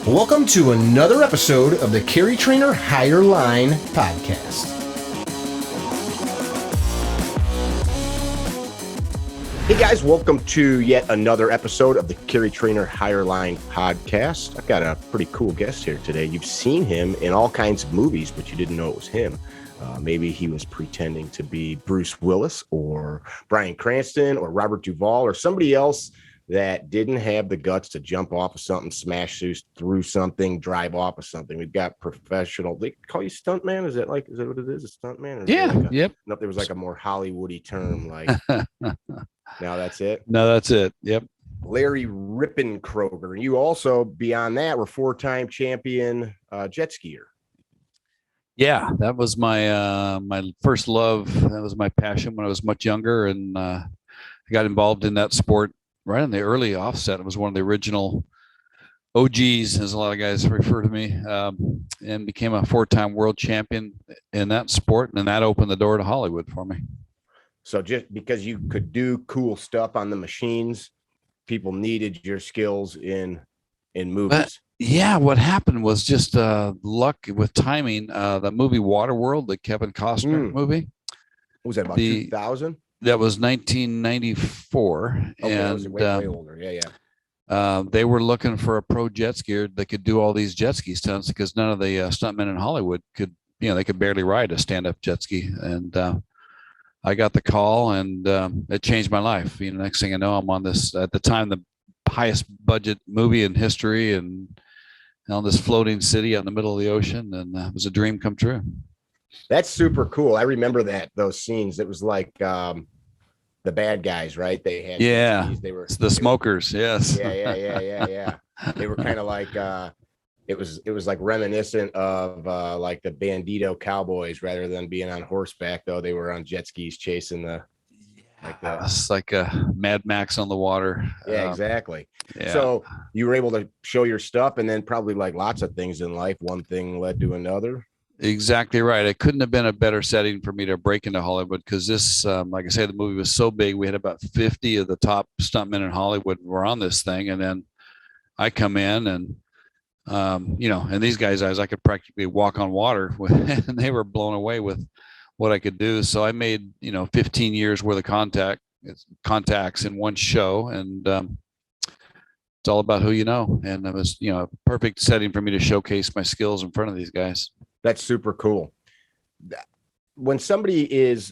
Welcome to another episode of the CarryTrainer Higher Line podcast. Hey guys, welcome to yet another episode of the CarryTrainer Higher Line podcast. I've got a pretty cool guest here today. You've seen him in all kinds of movies, but you didn't know it was him. Maybe he was pretending to be Bruce Willis or Bryan Cranston or Robert Duvall or somebody else that didn't have the guts to jump off of something, smash through something, drive off of something. We've got professional. They call you Stuntman? Is that what it is? A Stuntman? Yeah. Yep. No, there was like a more Hollywoody term. Like, now that's it. No, that's it. Yep. Larry Rippenkroeger. You also, beyond that, were four-time champion jet skier. Yeah, that was my my first love. That was my passion when I was much younger, and I got involved in that sport right in the early offset. It was one of the original OGs, as a lot of guys refer to me, and became a four-time world champion in that sport, and that opened the door to Hollywood for me. So just because you could do cool stuff on the machines, people needed your skills in movies. But, yeah, what happened was just luck with timing. The movie Waterworld, the Kevin Costner movie. What was that, about 2000? That was 1994. Okay, and I was way older. Yeah. They were looking for a pro jet skier that could do all these jet ski stunts because none of the stuntmen in Hollywood could, they could barely ride a stand-up jet ski. And I got the call, and it changed my life. Next thing I know, I'm on this, at the time, the highest budget movie in history, and on this floating city out in the middle of the ocean, and it was a dream come true. That's super cool. I remember those scenes. It was like the bad guys, right? They had they were the smokers. Yes. Yeah. They were kind of like it was like reminiscent of like the Bandito Cowboys, rather than being on horseback, though they were on jet skis chasing it's like a Mad Max on the water. Yeah, exactly. Yeah. So you were able to show your stuff, and then probably, like lots of things in life, one thing led to another. Exactly right. It couldn't have been a better setting for me to break into Hollywood, because this, like I say, the movie was so big. We had about 50 of the top stuntmen in Hollywood were on this thing. And then I come in, and, and these guys, I could practically walk on water and they were blown away with what I could do. So I made, 15 years worth of contacts in one show. And it's all about who you know. And it was, a perfect setting for me to showcase my skills in front of these guys. That's super cool. When somebody is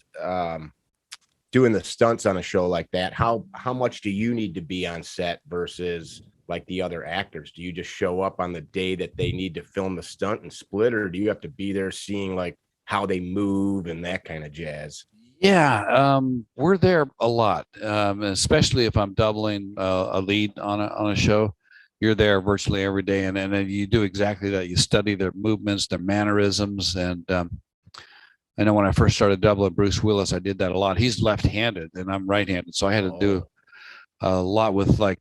doing the stunts on a show like that, how much do you need to be on set versus like the other actors? Do you just show up on the day that they need to film the stunt and split, or do you have to be there seeing like how they move and that kind of jazz? Yeah, we're there a lot, especially if I'm doubling a lead on a show. You're there virtually every day, and then you do exactly that. You study their movements, their mannerisms, and I know when I first started doubling Bruce Willis, I did that a lot. He's left-handed, and I'm right-handed, so I had to do a lot with, like,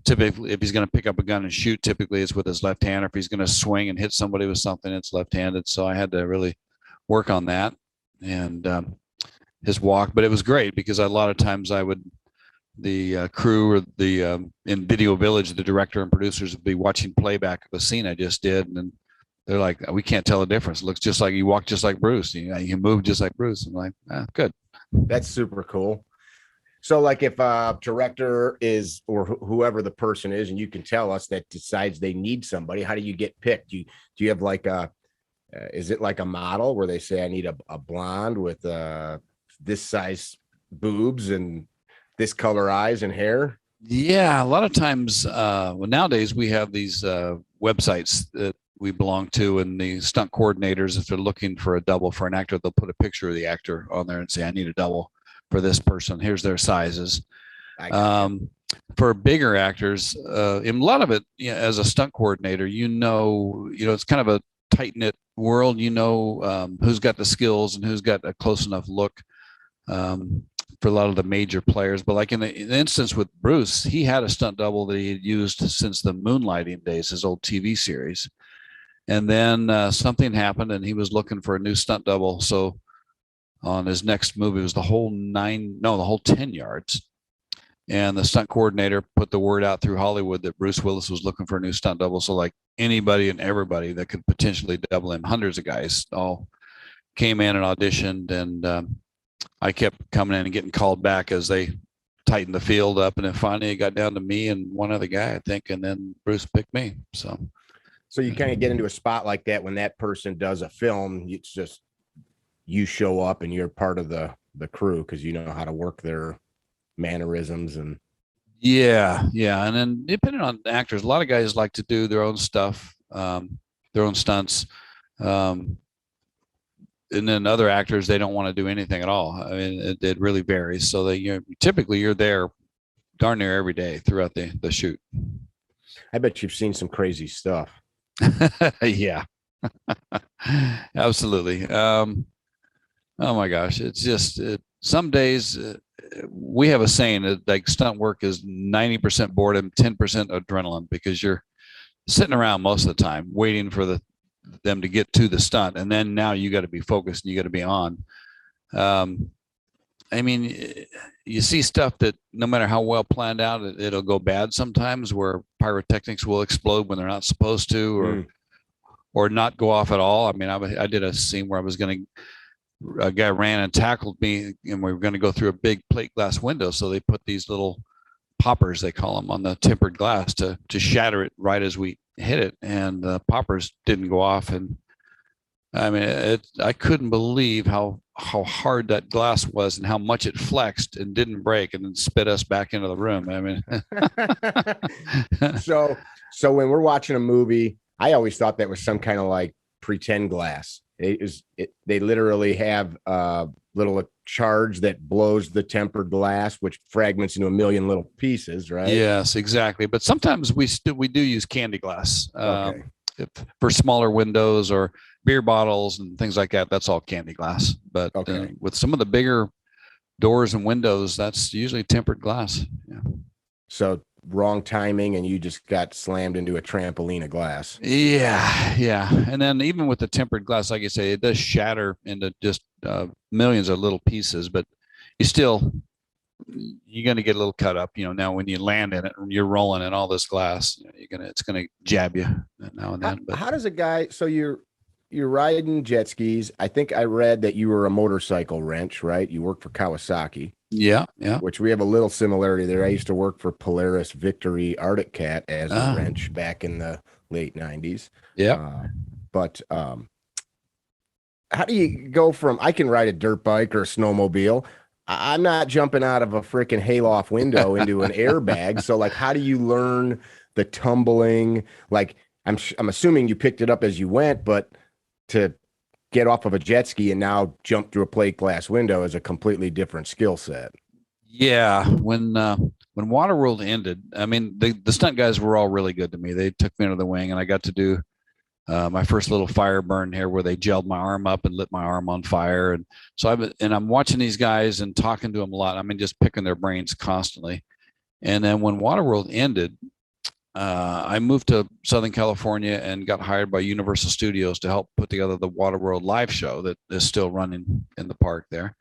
typically if he's going to pick up a gun and shoot, typically it's with his left hand, or if he's going to swing and hit somebody with something, it's left-handed. So I had to really work on that and his walk. But it was great because a lot of times the crew or the in Video Village, the director and producers would be watching playback of a scene I just did, and they're like, "We can't tell the difference. It looks just like you walk just like Bruce. You move just like Bruce." I'm like, "Good." That's super cool. So, like, if a director is, or whoever the person is, and you can tell us that decides they need somebody, how do you get picked? Do you have like is it like a model where they say, I need a blonde with this size boobs and this color eyes and hair? Yeah, a lot of times, nowadays we have these websites that we belong to, and the stunt coordinators, if they're looking for a double for an actor, they'll put a picture of the actor on there and say, I need a double for this person. Here's their sizes. For bigger actors, in a lot of it, as a stunt coordinator, it's kind of a tight-knit world. Who's got the skills and who's got a close enough look for a lot of the major players. But like in the instance with Bruce, he had a stunt double that he had used since the Moonlighting days, his old TV series. And then something happened, and he was looking for a new stunt double. So on his next movie, it was the whole 10 yards. and the stunt coordinator put the word out through Hollywood that Bruce Willis was looking for a new stunt double. So like anybody and everybody that could potentially double him, hundreds of guys all came in and auditioned, and I kept coming in and getting called back as they tightened the field up, and then finally it got down to me and one other guy, I think, and then Bruce picked me. So you kind of get into a spot like that when that person does a film. It's just you show up and you're part of the crew because you know how to work their mannerisms and yeah. And then depending on actors, a lot of guys like to do their own stuff, their own stunts. And then other actors, they don't want to do anything at all. I mean, it really varies. So typically you're there darn near every day throughout the shoot. I bet you've seen some crazy stuff. Yeah, absolutely. Oh my gosh, it's just some days we have a saying that like stunt work is 90% boredom, 10% adrenaline, because you're sitting around most of the time waiting for them to get to the stunt, and then now you got to be focused and you got to be on. I mean, you see stuff that no matter how well planned out, it'll go bad sometimes, where pyrotechnics will explode when they're not supposed to, or not go off at all. I mean, I did a scene where a guy ran and tackled me, and we were going to go through a big plate glass window. So they put these little poppers, they call them, on the tempered glass to shatter it right as we hit it. And the poppers didn't go off. And I mean, I couldn't believe how hard that glass was and how much it flexed and didn't break and then spit us back into the room. I mean, so when we're watching a movie, I always thought that was some kind of like pretend glass. They literally have a little charge that blows the tempered glass, which fragments into a million little pieces, right? Yes, exactly. But sometimes we do use candy glass Okay. for smaller windows or beer bottles and things like that. That's all candy glass. But okay. With some of the bigger doors and windows, that's usually tempered glass. Yeah. So wrong timing and you just got slammed into a trampoline of glass. Yeah. And then even with the tempered glass, like you say, it does shatter into just millions of little pieces, but you're going to get a little cut up, now when you land in it and you're rolling in all this glass, it's going to jab you now and then. But how does a guy, so you're riding jet skis. I think I read that you were a motorcycle wrench, right? You worked for Kawasaki. Yeah. Which we have a little similarity there. I used to work for Polaris Victory Arctic Cat as a wrench back in the late 90s. Yeah. But how do you go from, I can ride a dirt bike or a snowmobile. I'm not jumping out of a freaking hayloft window into an airbag. So like, how do you learn the tumbling? Like, I'm assuming you picked it up as you went, but to get off of a jet ski and now jump through a plate glass window is a completely different skill set. Yeah. When Waterworld ended, I mean, the stunt guys were all really good to me. They took me under the wing, and I got to do my first little fire burn here where they gelled my arm up and lit my arm on fire. And so I'm watching these guys and talking to them a lot. I mean, just picking their brains constantly. And then when Waterworld ended, I moved to Southern California and got hired by Universal Studios to help put together the Waterworld live show that is still running in the park there.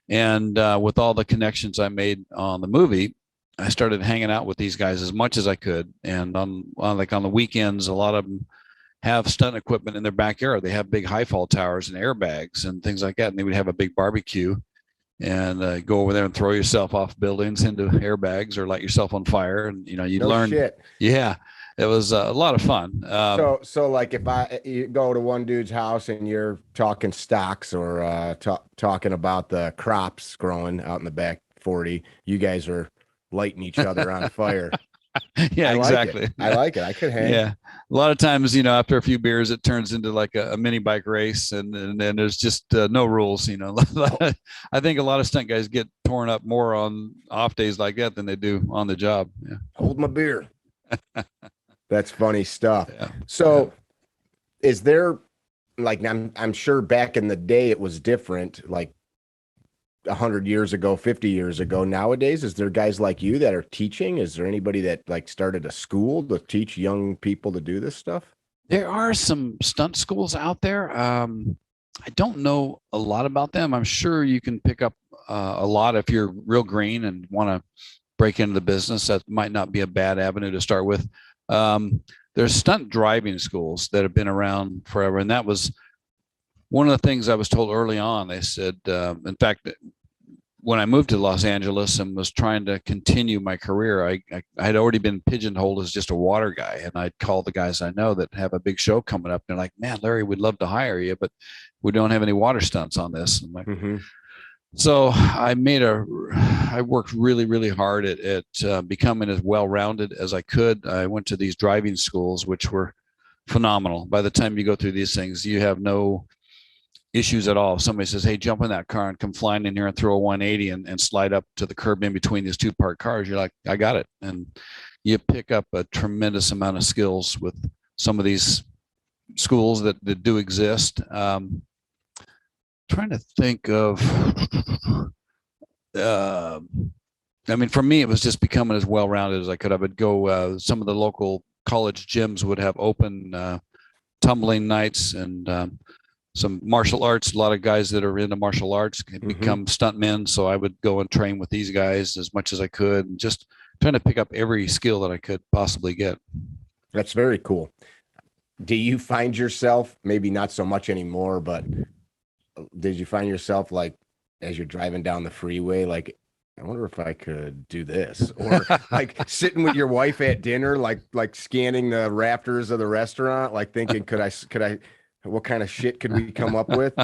And with all the connections I made on the movie, I started hanging out with these guys as much as I could. And on the weekends, a lot of them have stunt equipment in their backyard. They have big high fall towers and airbags and things like that. And they would have a big barbecue and go over there and throw yourself off buildings into airbags or light yourself on fire. And, you learn. Shit. Yeah, it was a lot of fun. So like if you go to one dude's house and you're talking stocks or talking about the crops growing out in the back 40, you guys are lighting each other on fire. Yeah, exactly. I like it. I could hang. Yeah. A lot of times, after a few beers, it turns into like a mini bike race, and there's just no rules. I think a lot of stunt guys get torn up more on off days like that than they do on the job. Yeah. Hold my beer. That's funny stuff. Yeah. So is there, like, I'm sure back in the day it was different, like 100 years ago, 50 years ago. Nowadays, is there guys like you that are teaching? Is there anybody that like started a school to teach young people to do this stuff? There are some stunt schools out there. I don't know a lot about them. I'm sure you can pick up a lot if you're real green and want to break into the business, that might not be a bad avenue to start with. There's stunt driving schools that have been around forever. And that was one of the things I was told early on. They said, in fact, when I moved to Los Angeles and was trying to continue my career, I had already been pigeonholed as just a water guy. And I'd call the guys I know that have a big show coming up. They're like, man, Larry, we'd love to hire you, but we don't have any water stunts on this. I'm like, so I worked really, really hard at becoming as well-rounded as I could. I went to these driving schools, which were phenomenal. By the time you go through these things, you have no issues at all. If somebody says, hey, jump in that car and come flying in here and throw a 180 and slide up to the curb in between these two parked cars, you're like, I got it. And you pick up a tremendous amount of skills with some of these schools that do exist. Trying to think of, I mean, for me, it was just becoming as well-rounded as I could. I would go, some of the local college gyms would have open tumbling nights and some martial arts. A lot of guys that are into martial arts can become stuntmen. So I would go and train with these guys as much as I could, and just trying to pick up every skill that I could possibly get. That's very cool. Do you find yourself, maybe not so much anymore, but did you find yourself like, as you're driving down the freeway, like, I wonder if I could do this, or like sitting with your wife at dinner, like scanning the rafters of the restaurant, like thinking, could I, what kind of shit could we come up with?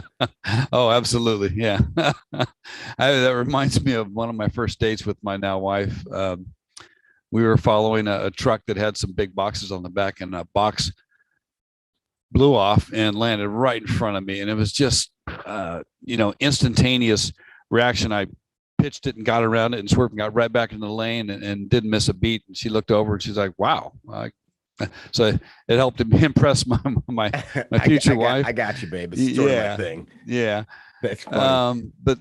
Oh, absolutely. Yeah. That reminds me of one of my first dates with my now wife. We were following a truck that had some big boxes on the back, and a box blew off and landed right in front of me. And it was just, instantaneous reaction. I pitched it and got around it and swerved and got right back in the lane and didn't miss a beat. And she looked over and she's like, wow. So it helped impress my future wife. I got you, babe. It's sort of my thing. Yeah. That's funny. But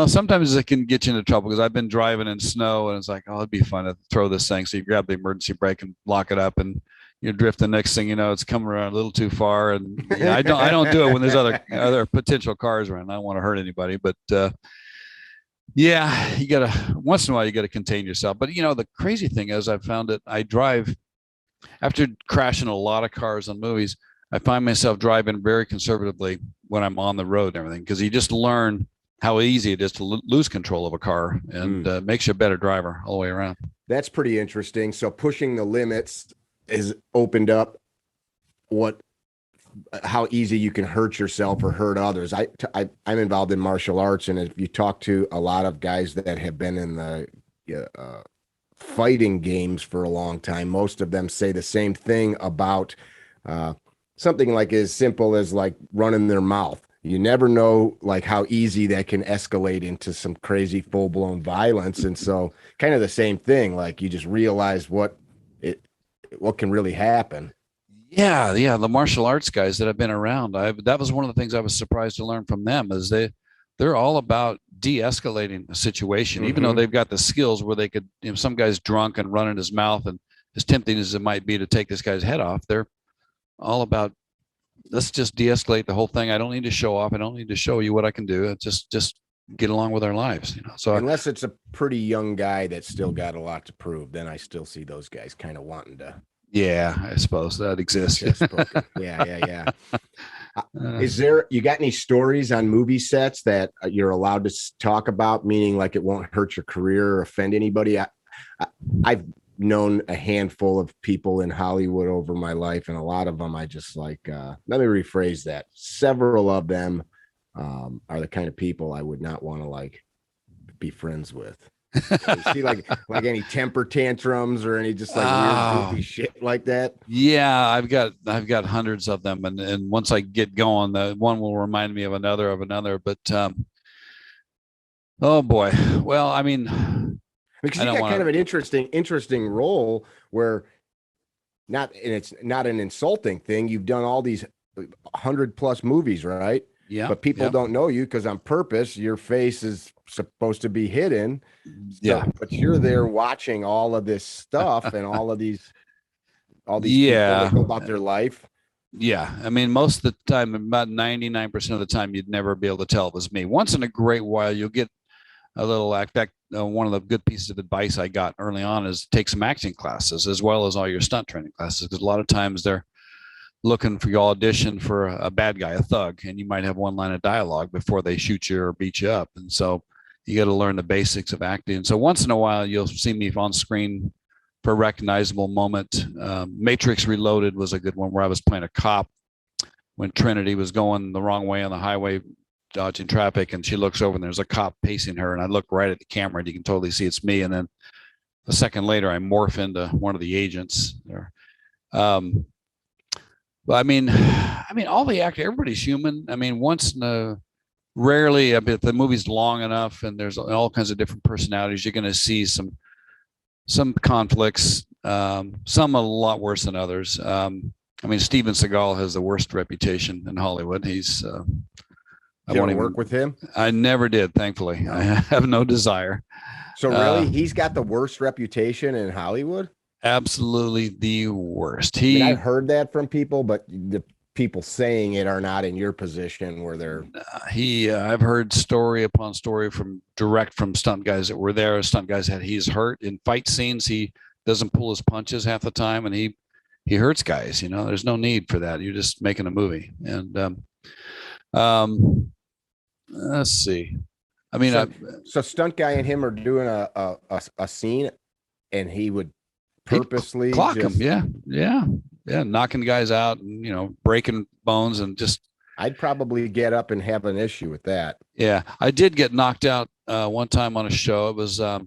sometimes it can get you into trouble, because I've been driving in snow and it's like, oh, it'd be fun to throw this thing. So you grab the emergency brake and lock it up, and you drift. The next thing you know, it's coming around a little too far. And I don't do it when there's other potential cars around. I don't want to hurt anybody, but you gotta, once in a while you gotta contain yourself. But the crazy thing is, I've found that I drive, after crashing a lot of cars on movies, I find myself driving very conservatively when I'm on the road and everything, because you just learn how easy it is to lose control of a car, and makes you a better driver all the way around. That's pretty interesting. So pushing the limits is opened up how easy you can hurt yourself or hurt others. I'm involved in martial arts, and if you talk to a lot of guys that have been in the fighting games for a long time, most of them say the same thing about something like as simple as like running their mouth. You never know like how easy that can escalate into some crazy full-blown violence. And so kind of the same thing, like you just realize what can really happen. Yeah. The martial arts guys that have been around, that was one of the things I was surprised to learn from them, is they're all about de-escalating a situation, even though they've got the skills where they could, some guy's drunk and running his mouth, and as tempting as it might be to take this guy's head off, they're all about, let's just de-escalate the whole thing. I don't need to show off. I don't need to show you what I can do. Just get along with our lives. So unless it's a pretty young guy that's still got a lot to prove, then I still see those guys kind of wanting to. Yeah, I suppose that exists. Yeah. You got any stories on movie sets that you're allowed to talk about, meaning like it won't hurt your career or offend anybody? I've known a handful of people in Hollywood over my life, and a lot of them I just like, let me rephrase that. Several of them are the kind of people I would not want to like be friends with. You see like any temper tantrums or any just like weird goofy shit like that? Yeah, I've got hundreds of them, and once I get going, the one will remind me of another. But oh boy. Well, I mean, because you got kind of an interesting role where it's not an insulting thing. You've done all these 100+ movies, right? Yeah. But people don't know you because on purpose, your face is supposed to be hidden. Yeah. But you're there watching all of this stuff and all these people that go about their life. Yeah. I mean, most of the time, about 99% of the time, you'd never be able to tell it was me. Once in a great while, you'll get a little act. one of the good pieces of advice I got early on is take some acting classes as well as all your stunt training classes, because a lot of times they're looking for your audition for a bad guy, a thug, and you might have one line of dialogue before they shoot you or beat you up. And so you got to learn the basics of acting. So once in a while, you'll see me on screen for a recognizable moment. Matrix Reloaded was a good one where I was playing a cop when Trinity was going the wrong way on the highway, dodging traffic, and she looks over and there's a cop pacing her, and I look right at the camera and you can totally see it's me. And then a second later, I morph into one of the agents there. But I mean, all the actors, everybody's human. I mean, rarely, if the movie's long enough and there's all kinds of different personalities, you're going to see some conflicts, some a lot worse than others. I mean, Steven Seagal has the worst reputation in Hollywood. He's, I want to work with him. I never did, thankfully. I have no desire. So really, he's got the worst reputation in Hollywood? Absolutely the worst. I've heard that from people, but the people saying it are not in your position where they're. I've heard story upon story from stunt guys that were there. Stunt guys he's hurt in fight scenes. He doesn't pull his punches half the time, and he hurts guys. You know, there's no need for that. You're just making a movie. And let's see. I mean, so stunt guy and him are doing a scene, and he would purposely clock him. Yeah, knocking guys out and breaking bones and just. I'd probably get up and have an issue with that. Yeah, I did get knocked out one time on a show. It was I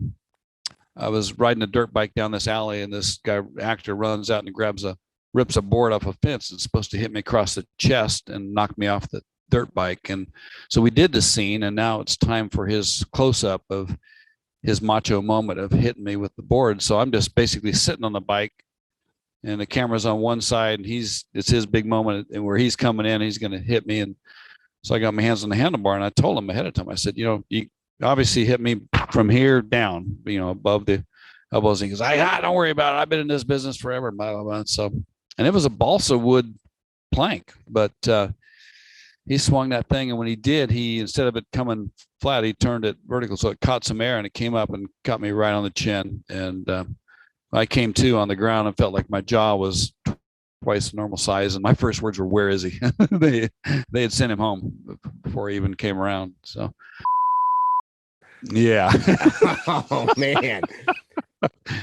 was riding a dirt bike down this alley, and this actor runs out and rips a board off a fence. It's supposed to hit me across the chest and knock me off the dirt bike. And so we did the scene, and now it's time for his close-up of his macho moment of hitting me with the board. So I'm just basically sitting on the bike, and the camera's on one side, and it's his big moment, and where he's coming in, he's going to hit me. And so I got my hands on the handlebar, and I told him ahead of time, I said, you obviously hit me from here down, above the elbows. He goes, don't worry about it. I've been in this business forever. Blah, blah, blah. So, and it was a balsa wood plank, but he swung that thing. And when he did, instead of it coming flat, he turned it vertical. So it caught some air, and it came up and caught me right on the chin. And I came to on the ground and felt like my jaw was twice the normal size. And my first words were, "Where is he?" they had sent him home before he even came around. So, yeah. Oh, man.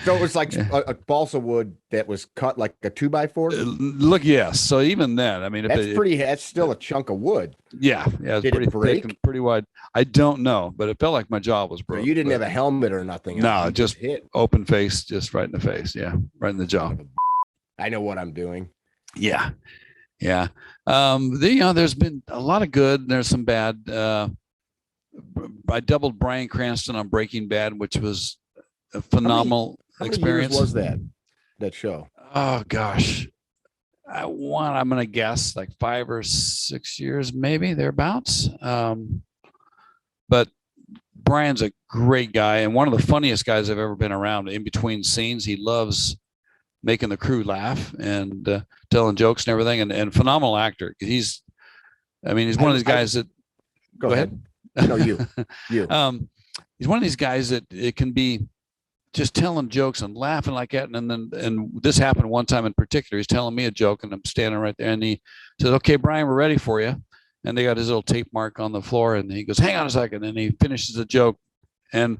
So it was like a balsa wood that was cut like a 2x4. Look, yes. So even then, I mean, that's still a chunk of wood. Yeah, it's pretty thick and pretty wide. I don't know, but it felt like my jaw was broken. So you didn't have a helmet or nothing. No, just hit open face, just right in the face. Yeah, right in the jaw. I know what I'm doing. Yeah. There's been a lot of good. And there's some bad. I doubled Bryan Cranston on Breaking Bad, which was a phenomenal experience. How many years was that show? Oh gosh, I'm going to guess like 5 or 6 years, maybe thereabouts. But Brian's a great guy and one of the funniest guys I've ever been around. In between scenes, he loves making the crew laugh and telling jokes and everything, and phenomenal actor. He's one of these guys that. Go ahead. No, you. He's one of these guys that it can be just telling jokes and laughing like that. And this happened one time in particular. He's telling me a joke, and I'm standing right there, and he says, "Okay, Brian, we're ready for you." And they got his little tape mark on the floor, and he goes, "Hang on a second." And he finishes the joke, and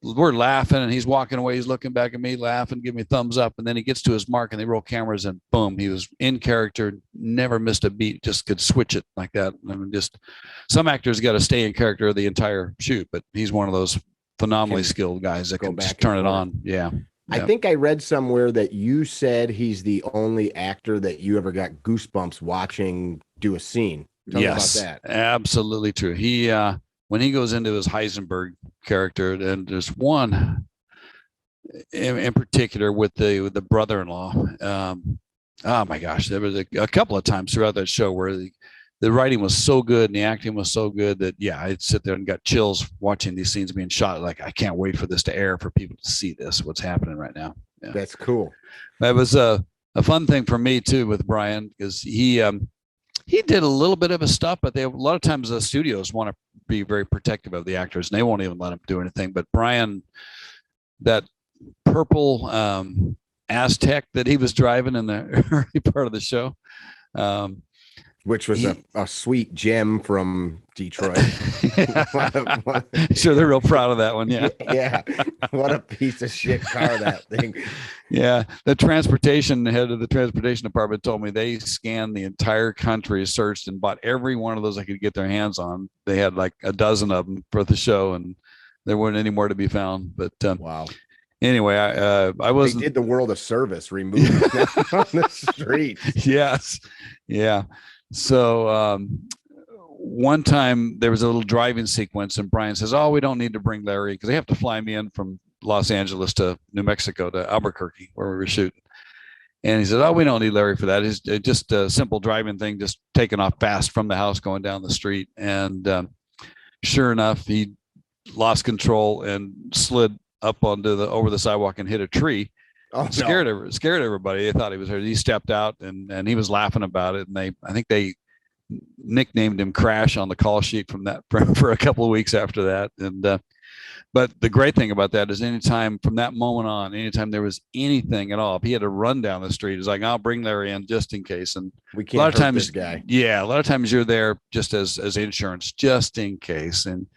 we're laughing, and he's walking away. He's looking back at me, laughing, giving me thumbs up. And then he gets to his mark, and they roll cameras, and boom, he was in character, never missed a beat, just could switch it like that. I mean, just some actors got to stay in character the entire shoot, but he's one of those phenomenally skilled guys that can just turn it on. Yeah. I think I read somewhere that you said he's the only actor that you ever got goosebumps watching do a scene. Tell me about that. Absolutely true. He when he goes into his Heisenberg character, and there's one in particular with the brother-in-law. Oh my gosh, there was a couple of times throughout that show where the writing was so good and the acting was so good that I'd sit there and got chills watching these scenes being shot. Like, I can't wait for this to air, for people to see what's happening right now. Yeah. That's cool. That was a fun thing for me too with Brian, because he He did a little bit of his stuff, but a lot of times the studios want to be very protective of the actors, and they won't even let him do anything. But Brian, that purple Aztec that he was driving in the early part of the show, which was a sweet gem from Detroit. Sure, they're real proud of that one. Yeah. Yeah. What a piece of shit car that thing. Yeah. The head of the transportation department told me they scanned the entire country, searched and bought every one of those they could get their hands on. They had like a dozen of them for the show, and there weren't any more to be found. But wow. Anyway, I wasn't. They did the world a service, removing them on the street. Yes. Yeah. So one time there was a little driving sequence, and Brian says, "Oh, we don't need to bring Larry because they have to fly me in from Los Angeles to New Mexico to Albuquerque where we were shooting." And he said, "Oh, we don't need Larry for that. It's just a simple driving thing, just taking off fast from the house going down the street." And sure enough, he lost control and slid up over the sidewalk and hit a tree. Oh, scared everybody. They thought he was hurt. He stepped out and he was laughing about it. And I think they nicknamed him Crash on the call sheet from that for a couple of weeks after that. And but the great thing about that is anytime from that moment on, anytime there was anything at all, if he had to run down the street, it's like, I'll bring Larry in just in case. And we can't hurt this guy. Yeah, a lot of times you're there just as insurance, just in case. And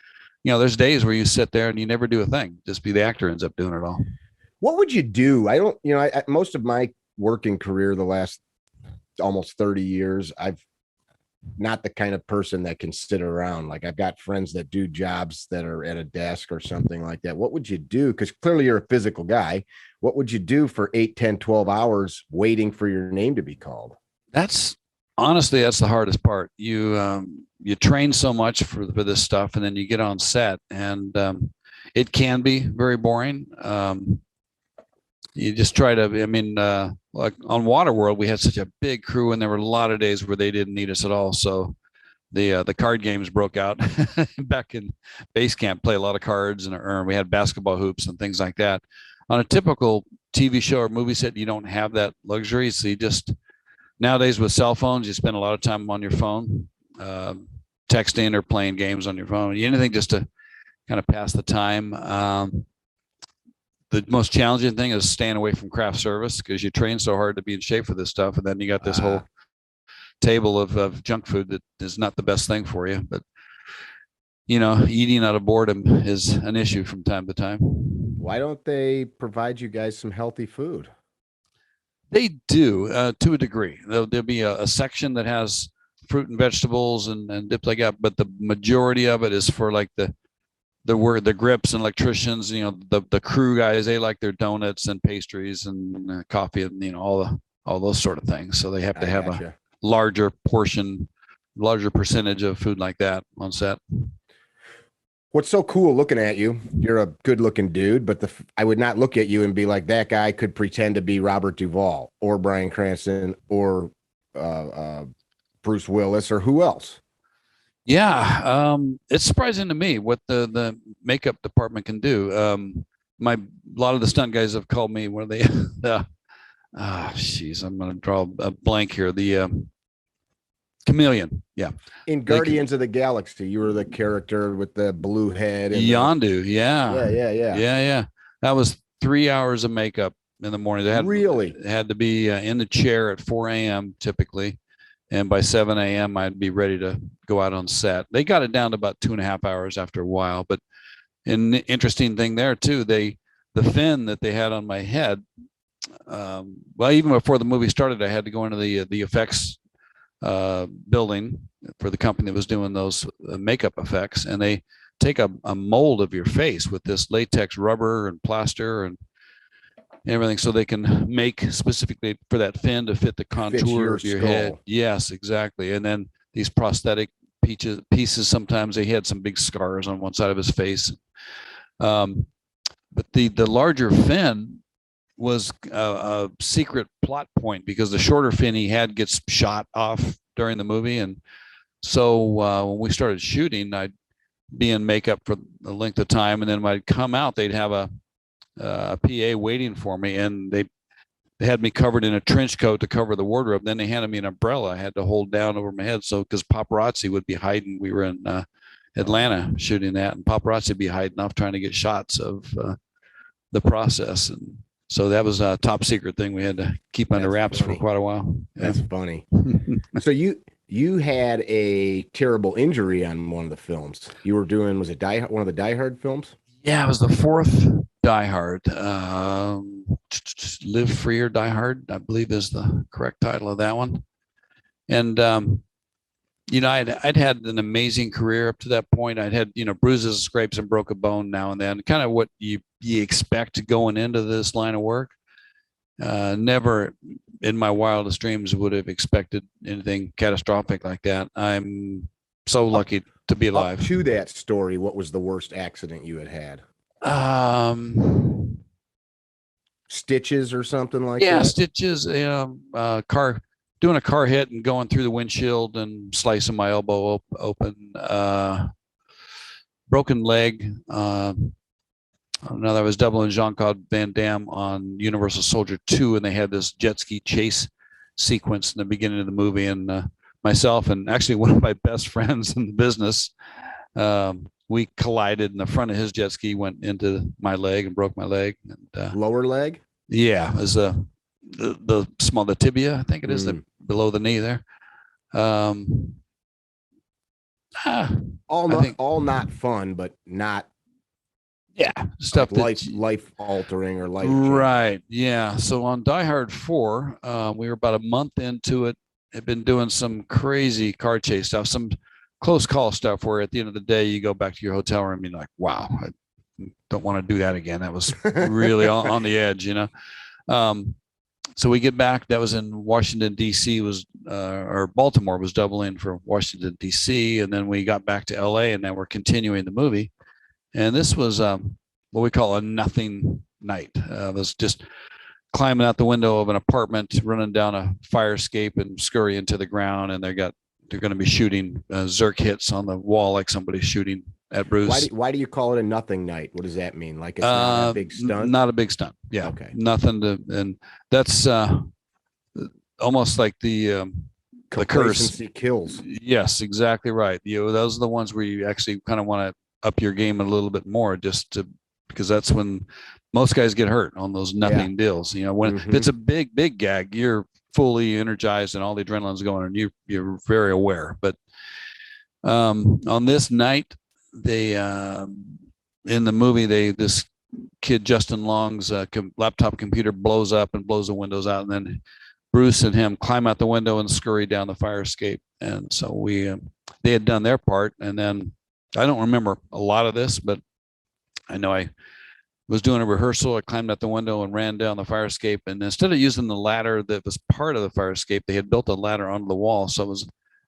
there's days where you sit there and you never do a thing. Just be the actor ends up doing it all. What would you do? I don't, most of my working career, the last almost 30 years, I've not the kind of person that can sit around. Like I've got friends that do jobs that are at a desk or something like that. What would you do? Because clearly you're a physical guy. What would you do for 8, 10, 12 hours waiting for your name to be called? Honestly, that's the hardest part. You train so much for this stuff, and then you get on set, and it can be very boring. You just try to, like on Waterworld, we had such a big crew, and there were a lot of days where they didn't need us at all. So the card games broke out back in base camp, play a lot of cards, and we had basketball hoops and things like that. On a typical TV show or movie set, you don't have that luxury. So you just, nowadays with cell phones, you spend a lot of time on your phone, texting or playing games on your phone, anything just to kind of pass the time. The most challenging thing is staying away from craft service because you train so hard to be in shape for this stuff. And then you got this whole table of junk food that is not the best thing for you. But, eating out of boredom is an issue from time to time. Why don't they provide you guys some healthy food? They do to a degree. There'll be a section that has fruit and vegetables and dips like that. But the majority of it is for like the grips and electricians, the crew guys, they like their donuts and pastries and coffee and, all those sort of things. So they have to have a larger percentage of food like that on set. What's so cool looking at you? You're a good looking dude, but I would not look at you and be like, that guy could pretend to be Robert Duvall or Bryan Cranston or Bruce Willis or who else. Yeah, it's surprising to me what the makeup department can do. A lot of the stunt guys have called me I'm going to draw a blank here. The Chameleon, yeah. In Guardians of the Galaxy, you were the character with the blue head. And Yondu, yeah. Yeah. That was 3 hours of makeup in the morning. They had to be in the chair at 4 a.m. typically. And by 7 a.m., I'd be ready to go out on set. They got it down to about 2.5 hours after a while. But an interesting thing there, too, the fin that they had on my head, even before the movie started, I had to go into the effects building for the company that was doing those makeup effects. And they take a mold of your face with this latex rubber and plaster and everything, so they can make specifically for that fin to fit the contour of your head. Yes, exactly. And then these prosthetic pieces, sometimes they had some big scars on one side of his face. But the larger fin was a secret plot point because the shorter fin he had gets shot off during the movie. And so when we started shooting, I'd be in makeup for the length of time, and then when I'd come out, they'd have a PA waiting for me, and they had me covered in a trench coat to cover the wardrobe. Then they handed me an umbrella I had to hold down over my head. So, because paparazzi would be hiding, we were in Atlanta shooting that, and paparazzi would be hiding off trying to get shots of the process. And so that was a top secret thing we had to keep under wraps for quite a while. That's funny. So you had a terrible injury on one of the films. You were doing, was it one of the Die Hard films? Yeah, it was the fourth Die Hard. Live Free or Die Hard, I believe, is the correct title of that one. And I'd had an amazing career up to that point. I'd had bruises, scrapes, and broke a bone now and then. Kind of what you expect going into this line of work. Never in my wildest dreams would have expected anything catastrophic like that. I'm so lucky to be alive. Up to that story, what was the worst accident you had? Stitches or something like that? Yeah, stitches. Car doing a car hit and going through the windshield and slicing my elbow open. Broken leg. Another was doubling Jean-Claude Van Damme on Universal Soldier 2, and they had this jet ski chase sequence in the beginning of the movie, and myself and actually one of my best friends in the business, we collided, and the front of his jet ski went into my leg and broke my leg. And, lower leg? Yeah, it was the tibia, I think it is, below the knee there. All not fun, but not stuff like life altering or life right. Yeah. So on Die Hard 4, we were about a month into it. Had been doing some crazy car chase stuff, some close call stuff where at the end of the day you go back to your hotel room and you're like, wow, I don't want to do that again. That was really on the edge, So we get back. That was in Washington, D.C. or Baltimore was doubling for Washington, D.C. And then we got back to L.A. and then we're continuing the movie. And this was what we call a nothing night. It was just climbing out the window of an apartment, running down a fire escape and scurrying to the ground. And they're going to be shooting Zerk hits on the wall like somebody's shooting at Bruce. Why do you call it a nothing night? What does that mean? Like it's not a big stunt? Not a big stunt. Yeah. Okay. Nothing to, and that's almost like the curse. Kills. Yes, exactly right. Those are the ones where you actually kind of want to up your game a little bit more, because that's when most guys get hurt on those nothing deals. When if it's a big gag, you're fully energized and all the adrenaline's going, and you're very aware. But on this night, they in the movie, this kid Justin Long's laptop computer blows up and blows the windows out, and then Bruce and him climb out the window and scurry down the fire escape. And so they had done their part, and then I don't remember a lot of this, but I know I was doing a rehearsal. I climbed out the window and ran down the fire escape. And instead of using the ladder that was part of the fire escape, they had built a ladder onto the wall. So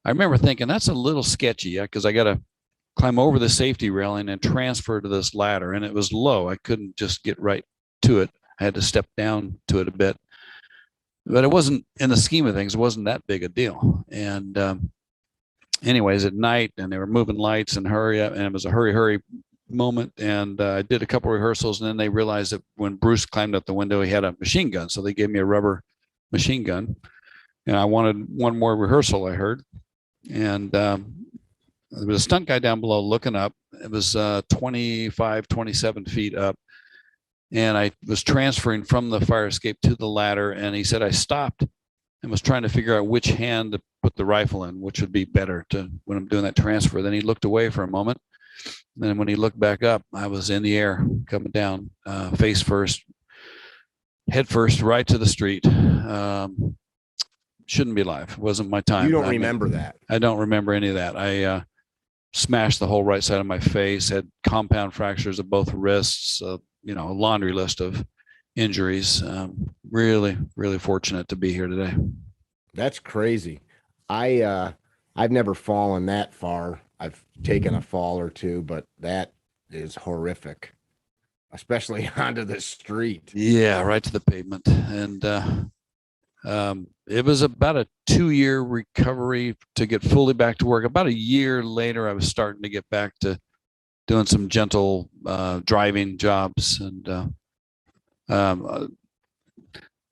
I remember thinking that's a little sketchy, because I got to climb over the safety railing and transfer to this ladder. And it was low. I couldn't just get right to it. I had to step down to it a bit. But it wasn't, in the scheme of things, it wasn't that big a deal. And anyways, at night, and they were moving lights and hurry up, and it was a hurry moment. And I did a couple rehearsals, and then they realized that when Bruce climbed out the window, he had a machine gun. So they gave me a rubber machine gun, and I wanted one more rehearsal, I heard. And there was a stunt guy down below looking up. It was 27 feet up. And I was transferring from the fire escape to the ladder. And he said, I stopped and was trying to figure out which hand to put the rifle in, which would be better when I'm doing that transfer. Then he looked away for a moment. And then when he looked back up, I was in the air coming down, face first, head first, right to the street. Shouldn't be alive. It wasn't my time. You don't remember that? I don't remember any of that. I smashed the whole right side of my face, had compound fractures of both wrists, a laundry list of injuries. Really, really fortunate to be here today. That's crazy. I've never fallen that far. I've taken a fall or two, but that is horrific, especially onto the street. Yeah, right to the pavement. And it was about a 2-year recovery to get fully back to work. About a year later, I was starting to get back to doing some gentle driving jobs. And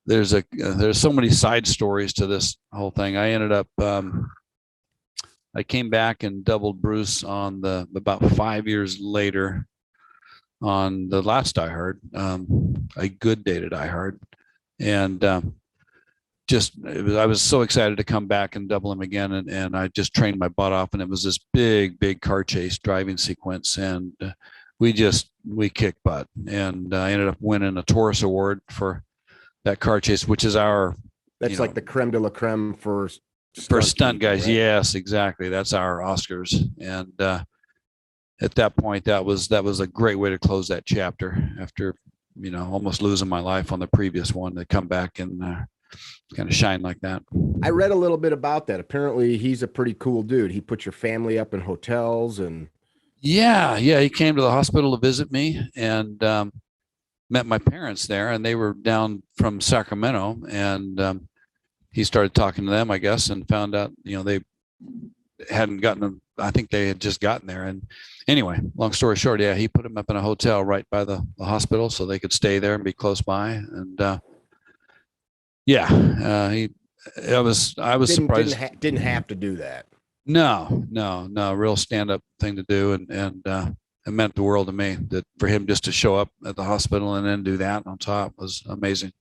there's so many side stories to this whole thing. I ended up I came back and doubled Bruce on the about 5 years later on the last Die Hard, A Good Day to Die Hard, and I was so excited to come back and double him again, and I just trained my butt off, and it was this big car chase driving sequence, and we kicked butt, and I ended up winning a Taurus award for that car chase, which is that's like the creme de la creme for stunt guys, right? Yes, exactly. That's our Oscars, and at that point, that was a great way to close that chapter after almost losing my life on the previous one, to come back and kind of shine like that. I read a little bit about that. Apparently he's a pretty cool dude. He put your family up in hotels and yeah, he came to the hospital to visit me, and met my parents there, and they were down from Sacramento, and he started talking to them, I guess, and found out they hadn't gotten them. I think they had just gotten there, and anyway, long story short, yeah, he put them up in a hotel right by the hospital so they could stay there and be close by, and I was surprised. Didn't have to do that. No, real stand-up thing to do, and it meant the world to me. That for him just to show up at the hospital and then do that on top was amazing.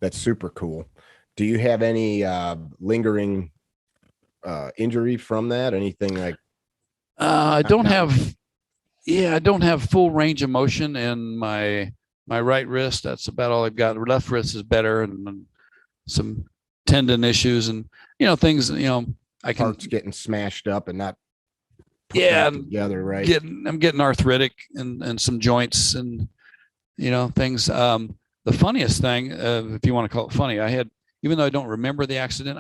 That's super cool. Do you have any lingering injury from that? Anything like? I don't have full range of motion in my right wrist. That's about all I've got. The left wrist is better, and some tendon issues, and things. I can parts getting smashed up and not together, right? I'm getting arthritic and some joints and things. The funniest thing, if you want to call it funny, I had, even though I don't remember the accident,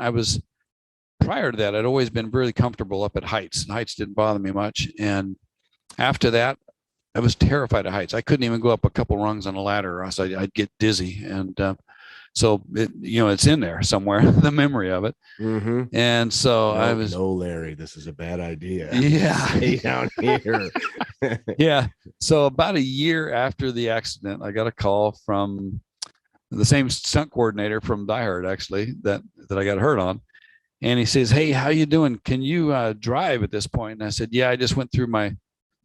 prior to that, I'd always been really comfortable up at heights, and heights didn't bother me much. And after that, I was terrified of heights. I couldn't even go up a couple rungs on a ladder, or else I'd get dizzy. And so it's in there somewhere, the memory of it. Mm-hmm. And so I was, no, Larry, this is a bad idea. Yeah. Stay down here. Yeah. So about a year after the accident, I got a call from the same stunt coordinator from Die Hard, actually, that I got hurt on. And he says, "Hey, how you doing? Can you drive at this point?" And I said, "Yeah, I just went through my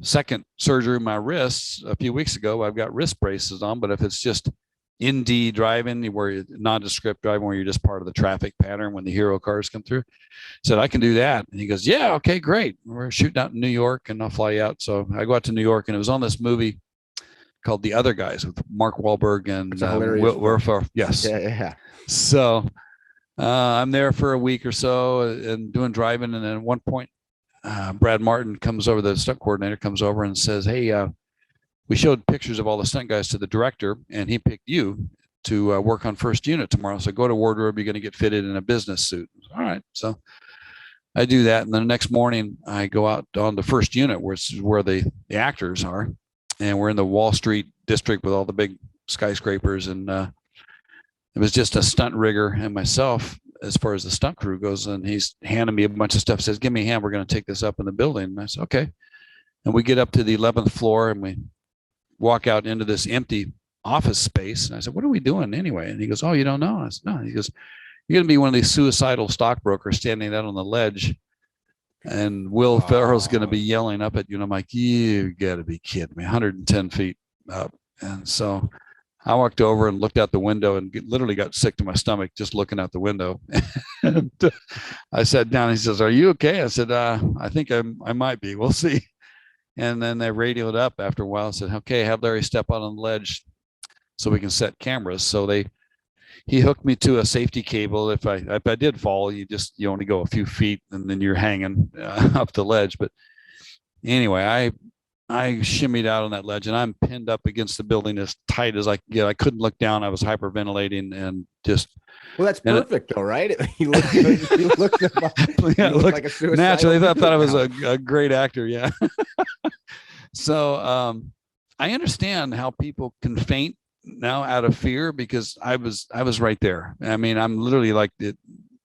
second surgery of my wrists a few weeks ago. I've got wrist braces on, but if it's just ND driving, where you're nondescript driving, where you're just part of the traffic pattern when the hero cars come through," said, "I can do that." And he goes, "Yeah, okay, great. We're shooting out in New York and I'll fly you out." So I go out to New York, and it was on this movie called The Other Guys with Mark Wahlberg and Will Ferrell. Yes. Yeah. So I'm there for a week or so and doing driving. And then at one point, Brad Martin comes over, the stunt coordinator comes over and says, "Hey, we showed pictures of all the stunt guys to the director, and he picked you to work on first unit tomorrow. So go to wardrobe. You're going to get fitted in a business suit." All right. So I do that. And then the next morning I go out on the first unit, where the actors are. And we're in the Wall Street district with all the big skyscrapers. And it was just a stunt rigger and myself as far as the stunt crew goes. And he's handing me a bunch of stuff, says, "Give me a hand. We're going to take this up in the building." And I said, "Okay." And we get up to the 11th floor and we walk out into this empty office space. And I said, "What are we doing anyway?" And he goes, "Oh, you don't know?" I said, "No." He goes, "You're going to be one of these suicidal stockbrokers standing out on the ledge, and Will Ferrell's going to be yelling up at you." And I'm like, "You got to be kidding me." 110 feet up. And so I walked over and looked out the window and literally got sick to my stomach just looking out the window. And I sat down. He says, "Are you okay?" I said, "I think I might be. We'll see." And then they radioed up after a while and said, "Okay, have Larry step out on the ledge so we can set cameras." So he hooked me to a safety cable. If I did fall, you only go a few feet and then you're hanging up the ledge. But anyway, I shimmied out on that ledge, and I'm pinned up against the building as tight as I could get. I couldn't look down. I was hyperventilating and just. Well, that's perfect, though, right? You looked like a suicide. Naturally, I thought I was a great actor. Yeah. So I understand how people can faint now out of fear, because I was right there. I mean, I'm literally like the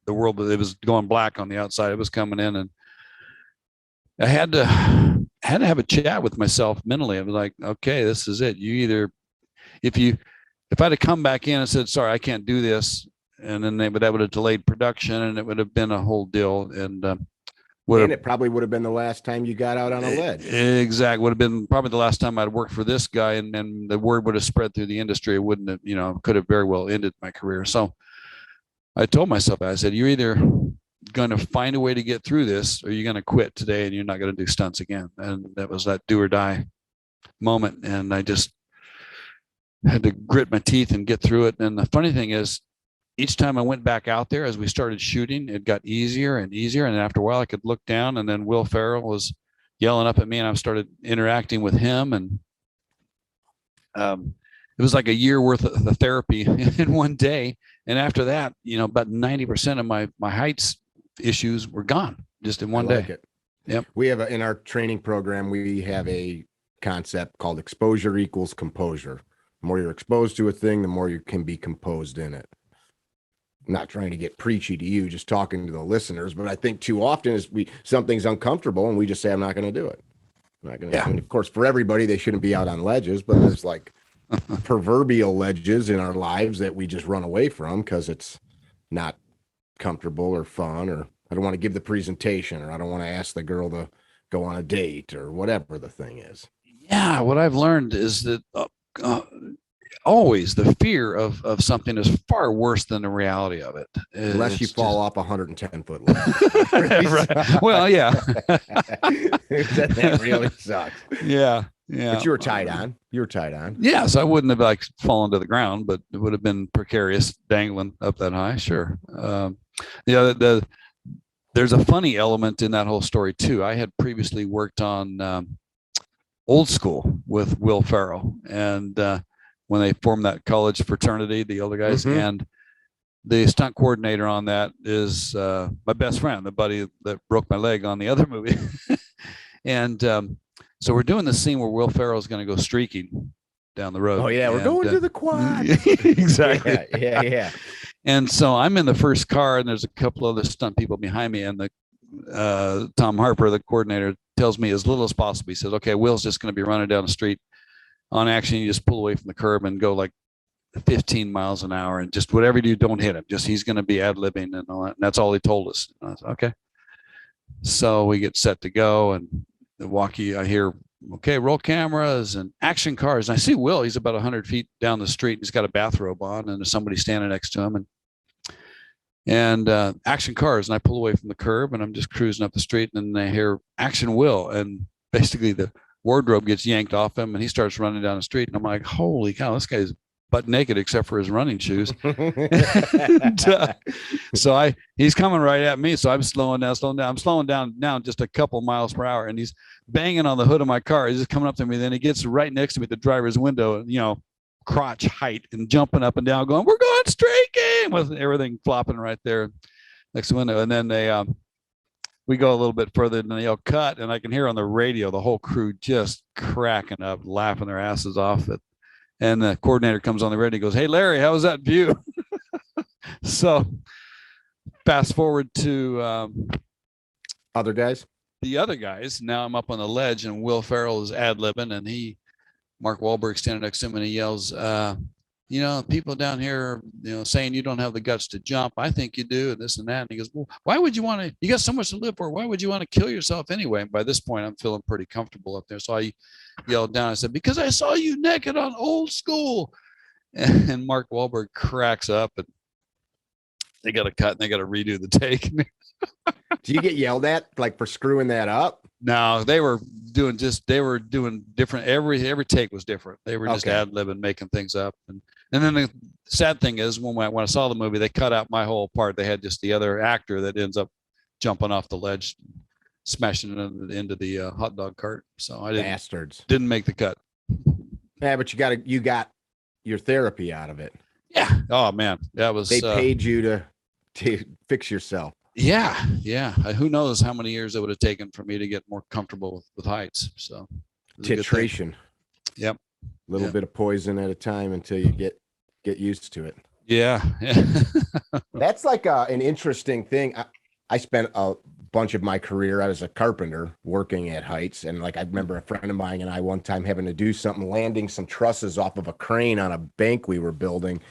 world, it was going black on the outside. It was coming in, and I had to have a chat with myself mentally. I was like, okay, this is it. You either, if you if I'd have come back in and said, sorry, I can't do this, and then that would have delayed production, and it would have been a whole deal. And it probably would have been the last time you got out on a ledge. Exactly. Would have been probably the last time I'd worked for this guy, and the word would have spread through the industry. It wouldn't have, could have very well ended my career. So I told myself, I said, you're either going to find a way to get through this, or you're going to quit today and you're not going to do stunts again. And that was that do or die moment. And I just had to grit my teeth and get through it. And the funny thing is, each time I went back out there, as we started shooting, it got easier and easier. And after a while, I could look down, and then Will Ferrell was yelling up at me, and I started interacting with him. And it was like a year worth of therapy in one day. And after that, about 90% of my heights issues were gone just in one day. Yep. We have in our training program, we have a concept called exposure equals composure. The more you're exposed to a thing, the more you can be composed in it. I'm not trying to get preachy to you, just talking to the listeners, but I think too often is something's uncomfortable and we just say, I'm not going to do it. I'm not going to. Yeah. I mean, of course, for everybody, they shouldn't be out on ledges, but there's like proverbial ledges in our lives that we just run away from because it's not comfortable or fun, or I don't want to give the presentation, or I don't want to ask the girl to go on a date, or whatever the thing is. Yeah. What I've learned is that always the fear of something is far worse than the reality of it. Unless you fall off 110-foot ledge. Right. Well, yeah. that really sucks. Yeah. But you were tied on. Yeah, so I wouldn't have fallen to the ground, but it would have been precarious dangling up that high. Sure. There's a funny element in that whole story too. I had previously worked on Old School with Will Ferrell, and when they formed that college fraternity, the older guys, and the stunt coordinator on that is my best friend, the buddy that broke my leg on the other movie. And so we're doing the scene where Will Ferrell is going to go streaking down the road. Oh yeah, we're going to the quad. Exactly. Yeah. And so I'm in the first car, and there's a couple other stunt people behind me, and the Tom Harper, the coordinator, tells me as little as possible. He says, "Okay, Will's just going to be running down the street. On action, you just pull away from the curb and go like 15 miles an hour, and just whatever you do, don't hit him. Just he's going to be ad-libbing and all that." And that's all he told us. And I said, okay. So we get set to go, and the walkie, I hear, okay, roll cameras and action cars. And I see Will, he's about 100 feet down the street. He's got a bathrobe on, and there's somebody standing next to him, and action cars. And I pull away from the curb, and I'm just cruising up the street, and then I hear action Will. And basically the wardrobe gets yanked off him, and he starts running down the street. And I'm like, holy cow, this guy's butt naked except for his running shoes. And, so he's coming right at me. So I'm slowing down. I'm slowing down now just a couple miles per hour, and he's banging on the hood of my car. He's just coming up to me. Then he gets right next to me at the driver's window, crotch height, and jumping up and down, going, "We're going streaking," with everything flopping right there next to the window. And then we go a little bit further, and they yell cut, and I can hear on the radio the whole crew just cracking up, laughing their asses off. And the coordinator comes on the radio and goes, "Hey, Larry, how was that view?" So fast forward to other guys. The other guys. Now I'm up on the ledge, and Will Ferrell is ad-libbing, and Mark Wahlberg standing next to him, and he yells, "People down here, saying you don't have the guts to jump. I think you do," and this and that. And he goes, "Well, why would you want to? You got so much to live for. Why would you want to kill yourself anyway?" And by this point, I'm feeling pretty comfortable up there. So I yelled down. I said, "Because I saw you naked on Old School." And Mark Wahlberg cracks up, and they got to cut, and they got to redo the take. Do you get yelled at for screwing that up? No, they were doing different. Every take was different. They were just ad-libbing, making things up. And then the sad thing is, when I saw the movie, they cut out my whole part. They had just the other actor that ends up jumping off the ledge, smashing it into the hot dog cart. So I didn't make the cut. Yeah, but you got your therapy out of it. Yeah. Oh man, that was. They paid you to fix yourself. Yeah. Who knows how many years it would have taken for me to get more comfortable with heights. So titration. Yep. A little bit of poison at a time until you get used to it. Yeah. That's like an interesting thing. I spent a bunch of my career, I was a carpenter working at heights. And like, I remember a friend of mine and I one time having to do something, landing some trusses off of a crane on a bank we were building.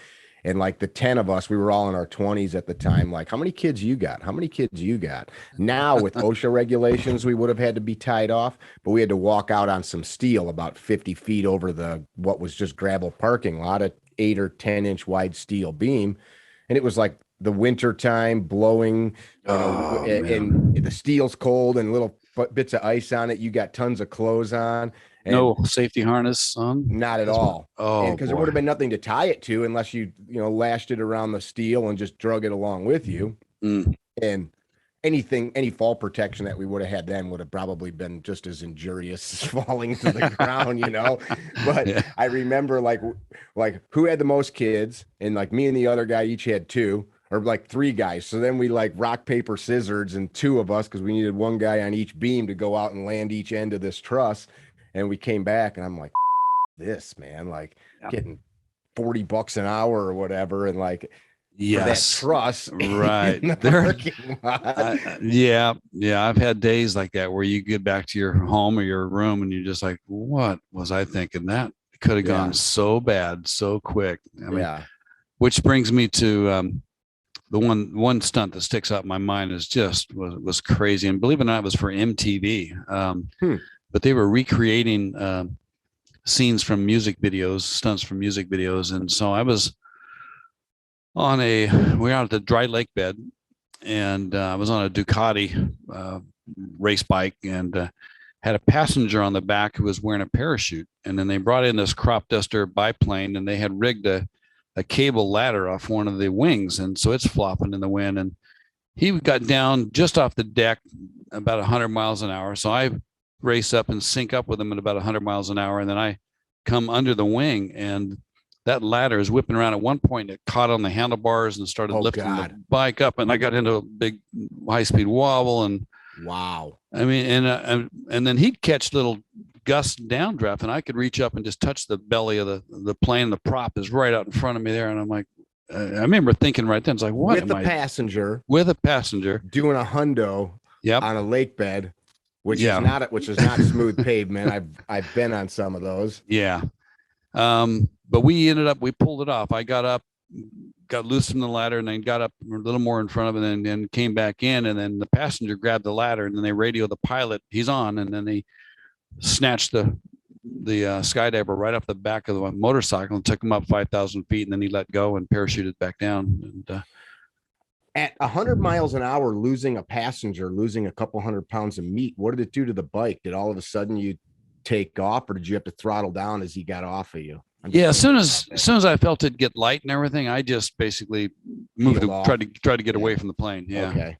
And like the 10 of us, we were all in our 20s at the time. Like, how many kids you got? How many kids you got? Now with OSHA regulations, we would have had to be tied off, but we had to walk out on some steel about 50 feet over what was just gravel parking lot, a 8 or 10-inch wide steel beam. And it was like the winter time blowing, and the steel's cold and little bits of ice on it. You got tons of clothes on. And no safety harness on? not at all. Oh, because there would have been nothing to tie it to unless you lashed it around the steel and just drug it along with you. And any fall protection that we would have had then would have probably been just as injurious as falling to the ground, But yeah. I remember like who had the most kids, and like me and the other guy each had 2 or like 3 guys. So then we like rock, paper, scissors, and 2 of us, because we needed 1 guy on each beam to go out and land each end of this truss. And we came back and I'm like, this, man, like getting $40 an hour or whatever. And like, yes, for that truss, right there. Yeah. I've had days like that where you get back to your home or your room and you're just like, what was I thinking? That could have gone so bad, so quick. I mean, which brings me to, the one stunt that sticks out in my mind is was crazy. And believe it or not, it was for MTV. But they were recreating scenes from music videos, stunts from music videos. And so I was we were out at the dry lake bed, and I was on a Ducati race bike, and had a passenger on the back who was wearing a parachute. And then they brought in this crop duster biplane, and they had rigged a cable ladder off one of the wings. And so it's flopping in the wind. And he got down just off the deck about 100 miles an hour. So I race up and sync up with him at about 100 miles an hour. And then I come under the wing, and that ladder is whipping around. At one point, it caught on the handlebars and started lifting the bike up. And I got into a big high speed wobble. And wow. I mean, and then he'd catch little gusts downdraft, and I could reach up and just touch the belly of the plane. The prop is right out in front of me there. And I'm like, I remember thinking right then, it's like, what with a passenger doing a hundo on a lake bed, which is not smooth pavement. I've been on some of those. Yeah. But we pulled it off. I got up, got loose from the ladder, and then got up a little more in front of it, and then came back in. And then the passenger grabbed the ladder, and then they radio the pilot, he's on. And then they snatched the skydiver right off the back of the motorcycle and took him up 5,000 feet. And then he let go and parachuted back down. And, at 100 miles an hour, losing a passenger, losing a couple 100 pounds of meat, what did it do to the bike? Did all of a sudden you take off, or did you have to throttle down as he got off of you? As soon as I felt it get light and everything, I just basically moved to try to get away from the plane. Yeah. Okay.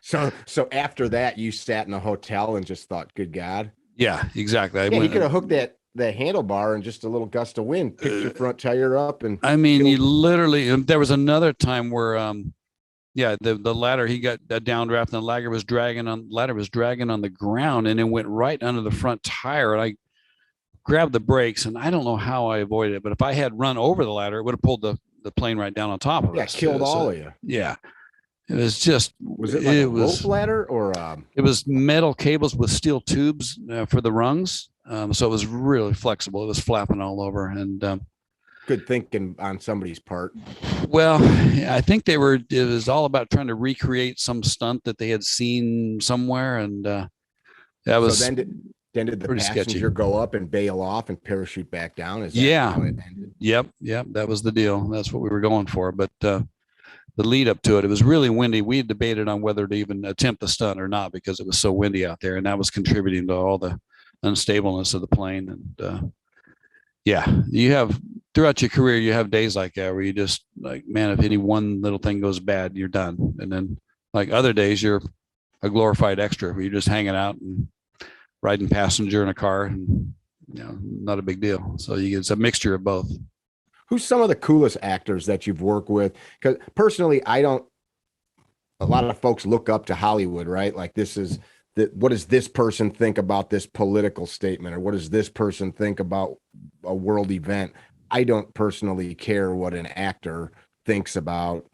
So after that, you sat in a hotel and just thought, good God. Yeah, exactly. You could have hooked that handlebar and just a little gust of wind picked your front tire up. And I mean, you literally, there was another time where, the ladder, he got a downdraft, and the ladder was dragging on the ground, and it went right under the front tire. And I grabbed the brakes, and I don't know how I avoided it, but if I had run over the ladder, it would have pulled the plane right down on top of us. Killed all of you. Yeah. It was just, was it like a rope ladder or it was metal cables with steel tubes for the rungs. So it was really flexible. It was flapping all over. And good thinking on somebody's part. Well, I think it was all about trying to recreate some stunt that they had seen somewhere. And that was. So then did the passenger sketchy. Go up and bail off and parachute back down? Is that how it ended? Yep. That was the deal. That's what we were going for. But the lead up to it was really windy. We had debated on whether to even attempt the stunt or not, because it was so windy out there, and that was contributing to all the unstableness of the plane. And you have throughout your career, you have days like that where you just like, man, if any one little thing goes bad, you're done. And then like other days, you're a glorified extra where you're just hanging out and riding passenger in a car, and not a big deal. So it's a mixture of both. Who's some of the coolest actors that you've worked with? Because personally, a lot of folks look up to Hollywood, right? Like what does this person think about this political statement? Or what does this person think about a world event? I don't personally care what an actor thinks about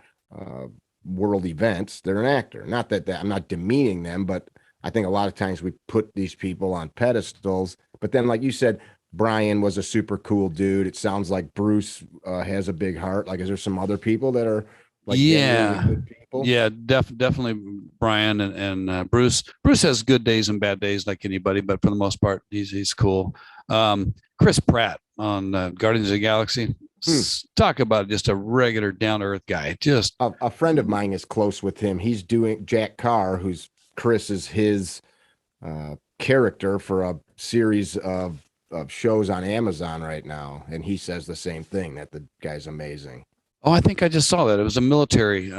world events. They're an actor. Not that I'm not demeaning them, but I think a lot of times we put these people on pedestals. But then, like you said, Brian was a super cool dude. It sounds like Bruce has a big heart. Like, is there some other people that are like genuinely Yeah. good people? Yeah, definitely Brian and Bruce. Bruce has good days and bad days like anybody, but for the most part, he's cool. Chris Pratt on Guardians of the Galaxy. Talk about just a regular down to earth guy. Just A friend of mine is close with him. He's doing Jack Carr, who's Chris is his character for a series of shows on Amazon right now, and he says the same thing, that the guy's amazing. Oh, I think I just saw that. It was a military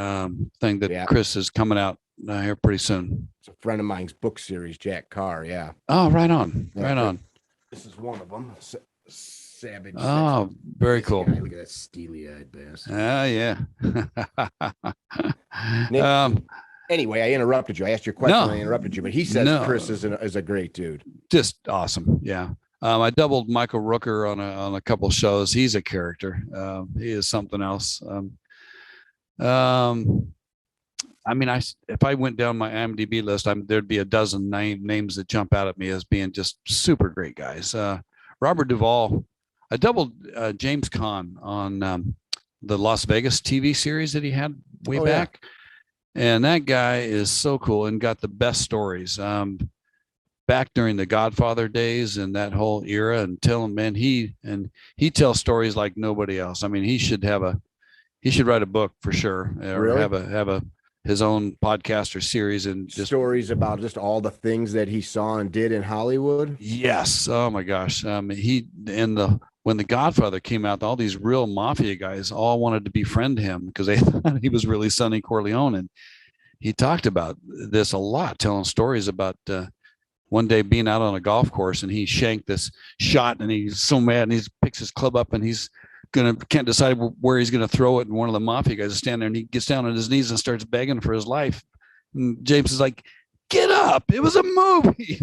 thing that Yeah. Chris is coming out here pretty soon. It's a friend of mine's book series, Jack Carr. Yeah. Oh, right on. Yeah, right on. This is one of them. Savage. Oh, very cool. Guy. Look at that steely-eyed bastard. Yeah. Nick, anyway, I interrupted you. I asked your question. No. I interrupted you, but he says Chris is a great dude. Just awesome. Yeah. I doubled Michael Rooker on a couple shows. He's a character. He is something else. I mean, if I went down my IMDb list, there'd be a dozen names that jump out at me as being just super great guys. Robert Duvall. I doubled James Caan on the Las Vegas TV series that he had way back. Yeah. And that guy is so cool and got the best stories. Back during the Godfather days and that whole era, and tell him, man, he tells stories like nobody else. I mean, he should write a book for sure, or really? have his own podcast or series, and just stories about just all the things that he saw and did in Hollywood. Yes. Oh my gosh. When the Godfather came out, all these real mafia guys all wanted to befriend him because they thought he was really Sonny Corleone, and he talked about this a lot, telling stories about one day being out on a golf course and he shanked this shot and he's so mad and he picks his club up and he's can't decide where he's going to throw it. And one of the mafia guys is standing there and he gets down on his knees and starts begging for his life. And James is like, get up. It was a movie.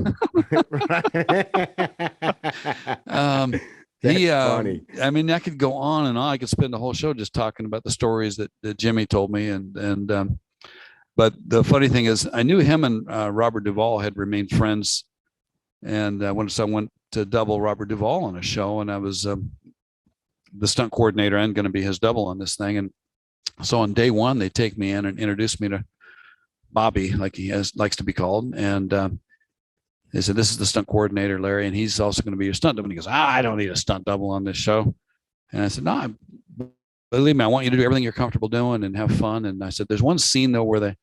That's funny. I mean, I could go on and on. I could spend the whole show just talking about the stories that Jimmy told me. But the funny thing is, I knew him and Robert Duvall had remained friends. And once I went to double Robert Duvall on a show, and I was the stunt coordinator and going to be his double on this thing. And so on day one, they take me in and introduce me to Bobby, like likes to be called. And they said, this is the stunt coordinator, Larry, and he's also going to be your stunt double. And he goes, I don't need a stunt double on this show. And I said, no, believe me, I want you to do everything you're comfortable doing and have fun. And I said, there's one scene though where the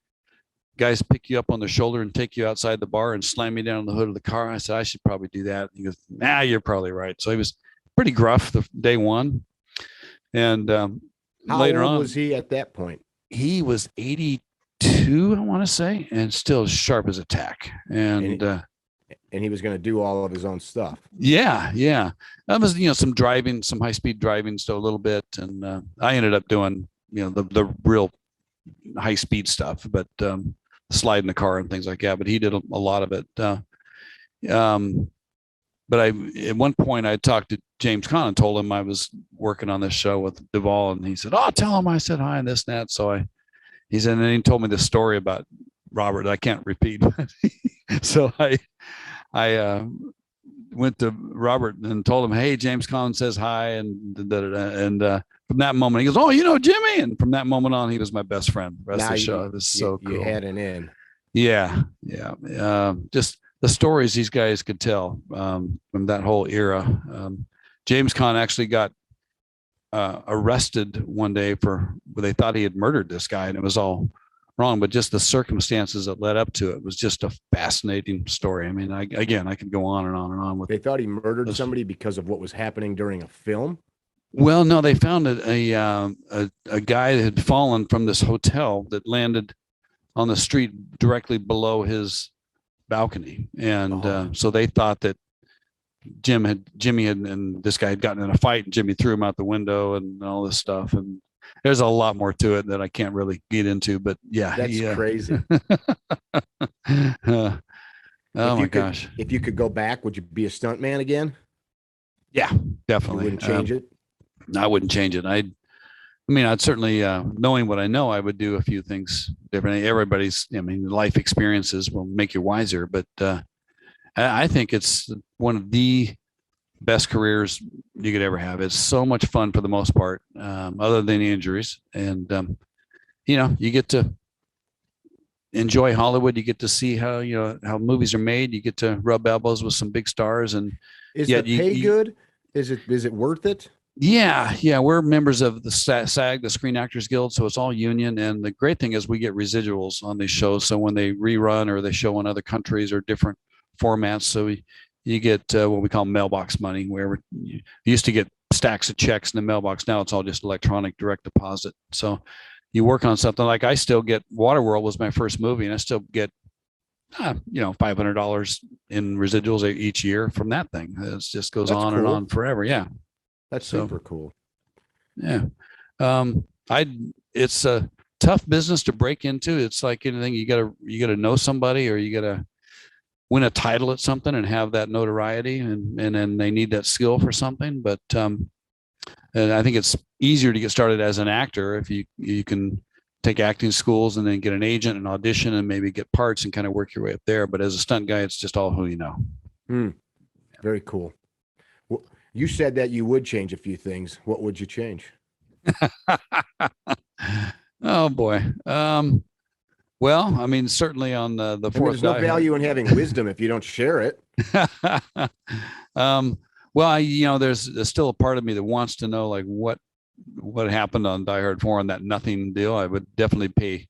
guys pick you up on their shoulder and take you outside the bar and slam me down on the hood of the car. I said, I should probably do that. He goes, nah, you're probably right. So he was pretty gruff the day one. And later on, was he at that point? He was 82, I want to say, and still sharp as a tack. And he was going to do all of his own stuff. Yeah. That was, some driving, some high speed driving, so a little bit. And I ended up doing, the real high speed stuff, but sliding the car and things like that. But he did a lot of it. But at one point I talked to James Caan and told him I was working on this show with Duvall, and he said, "Oh, tell him I said hi and this and that." So he said, and then he told me this story about Robert that I can't repeat. So I went to Robert and told him, "Hey, James Caan says hi," and from that moment he goes, "Oh, Jimmy," and from that moment on he was my best friend. The rest of the show, it was so cool. You had an in. Yeah. Just the stories these guys could tell from that whole era. James Caan actually got arrested one day where they thought he had murdered this guy, and it was all wrong, but just the circumstances that led up to it was just a fascinating story. I mean, I could go on and on and on with. They thought he murdered somebody because of what was happening during a film. Well, no, they found a guy that had fallen from this hotel that landed on the street directly below his balcony, and so they thought that Jimmy had and this guy had gotten in a fight, and Jimmy threw him out the window and all this stuff. And there's a lot more to it that I can't really get into, but yeah, that's crazy. Oh my gosh! If you could go back, would you be a stuntman again? Yeah, definitely. You wouldn't change it. I wouldn't change it. I mean, I'd certainly, knowing what I know, I would do a few things differently. Everybody's, I mean, life experiences will make you wiser, but I think it's one of the best careers you could ever have. It's so much fun for the most part, other than the injuries. And, you get to enjoy Hollywood. You get to see how, how movies are made. You get to rub elbows with some big stars. And Is yet the pay good? Is it worth it? Yeah, we're members of the SAG, the Screen Actors Guild, so it's all union. And the great thing is we get residuals on these shows. So when they rerun or they show in other countries or different formats, so you get what we call mailbox money, where you used to get stacks of checks in the mailbox. Now it's all just electronic direct deposit. So you work on something like I still get Waterworld was my first movie, and I still get $500 in residuals each year from that thing. It just goes on and on forever. Yeah. That's super cool. Yeah. It's a tough business to break into. It's like anything, you gotta know somebody, or you gotta win a title at something and have that notoriety, and then they need that skill for something. But and I think it's easier to get started as an actor if you can take acting schools and then get an agent and audition and maybe get parts and kind of work your way up there. But as a stunt guy, it's just all who you know. Very cool. Well, you said that you would change a few things. What would you change? Oh boy. Well, I mean, certainly on the fourth. There's no value in having wisdom if you don't share it. Well, there's still a part of me that wants to know like what happened on Die Hard 4 on that nothing deal. I would definitely be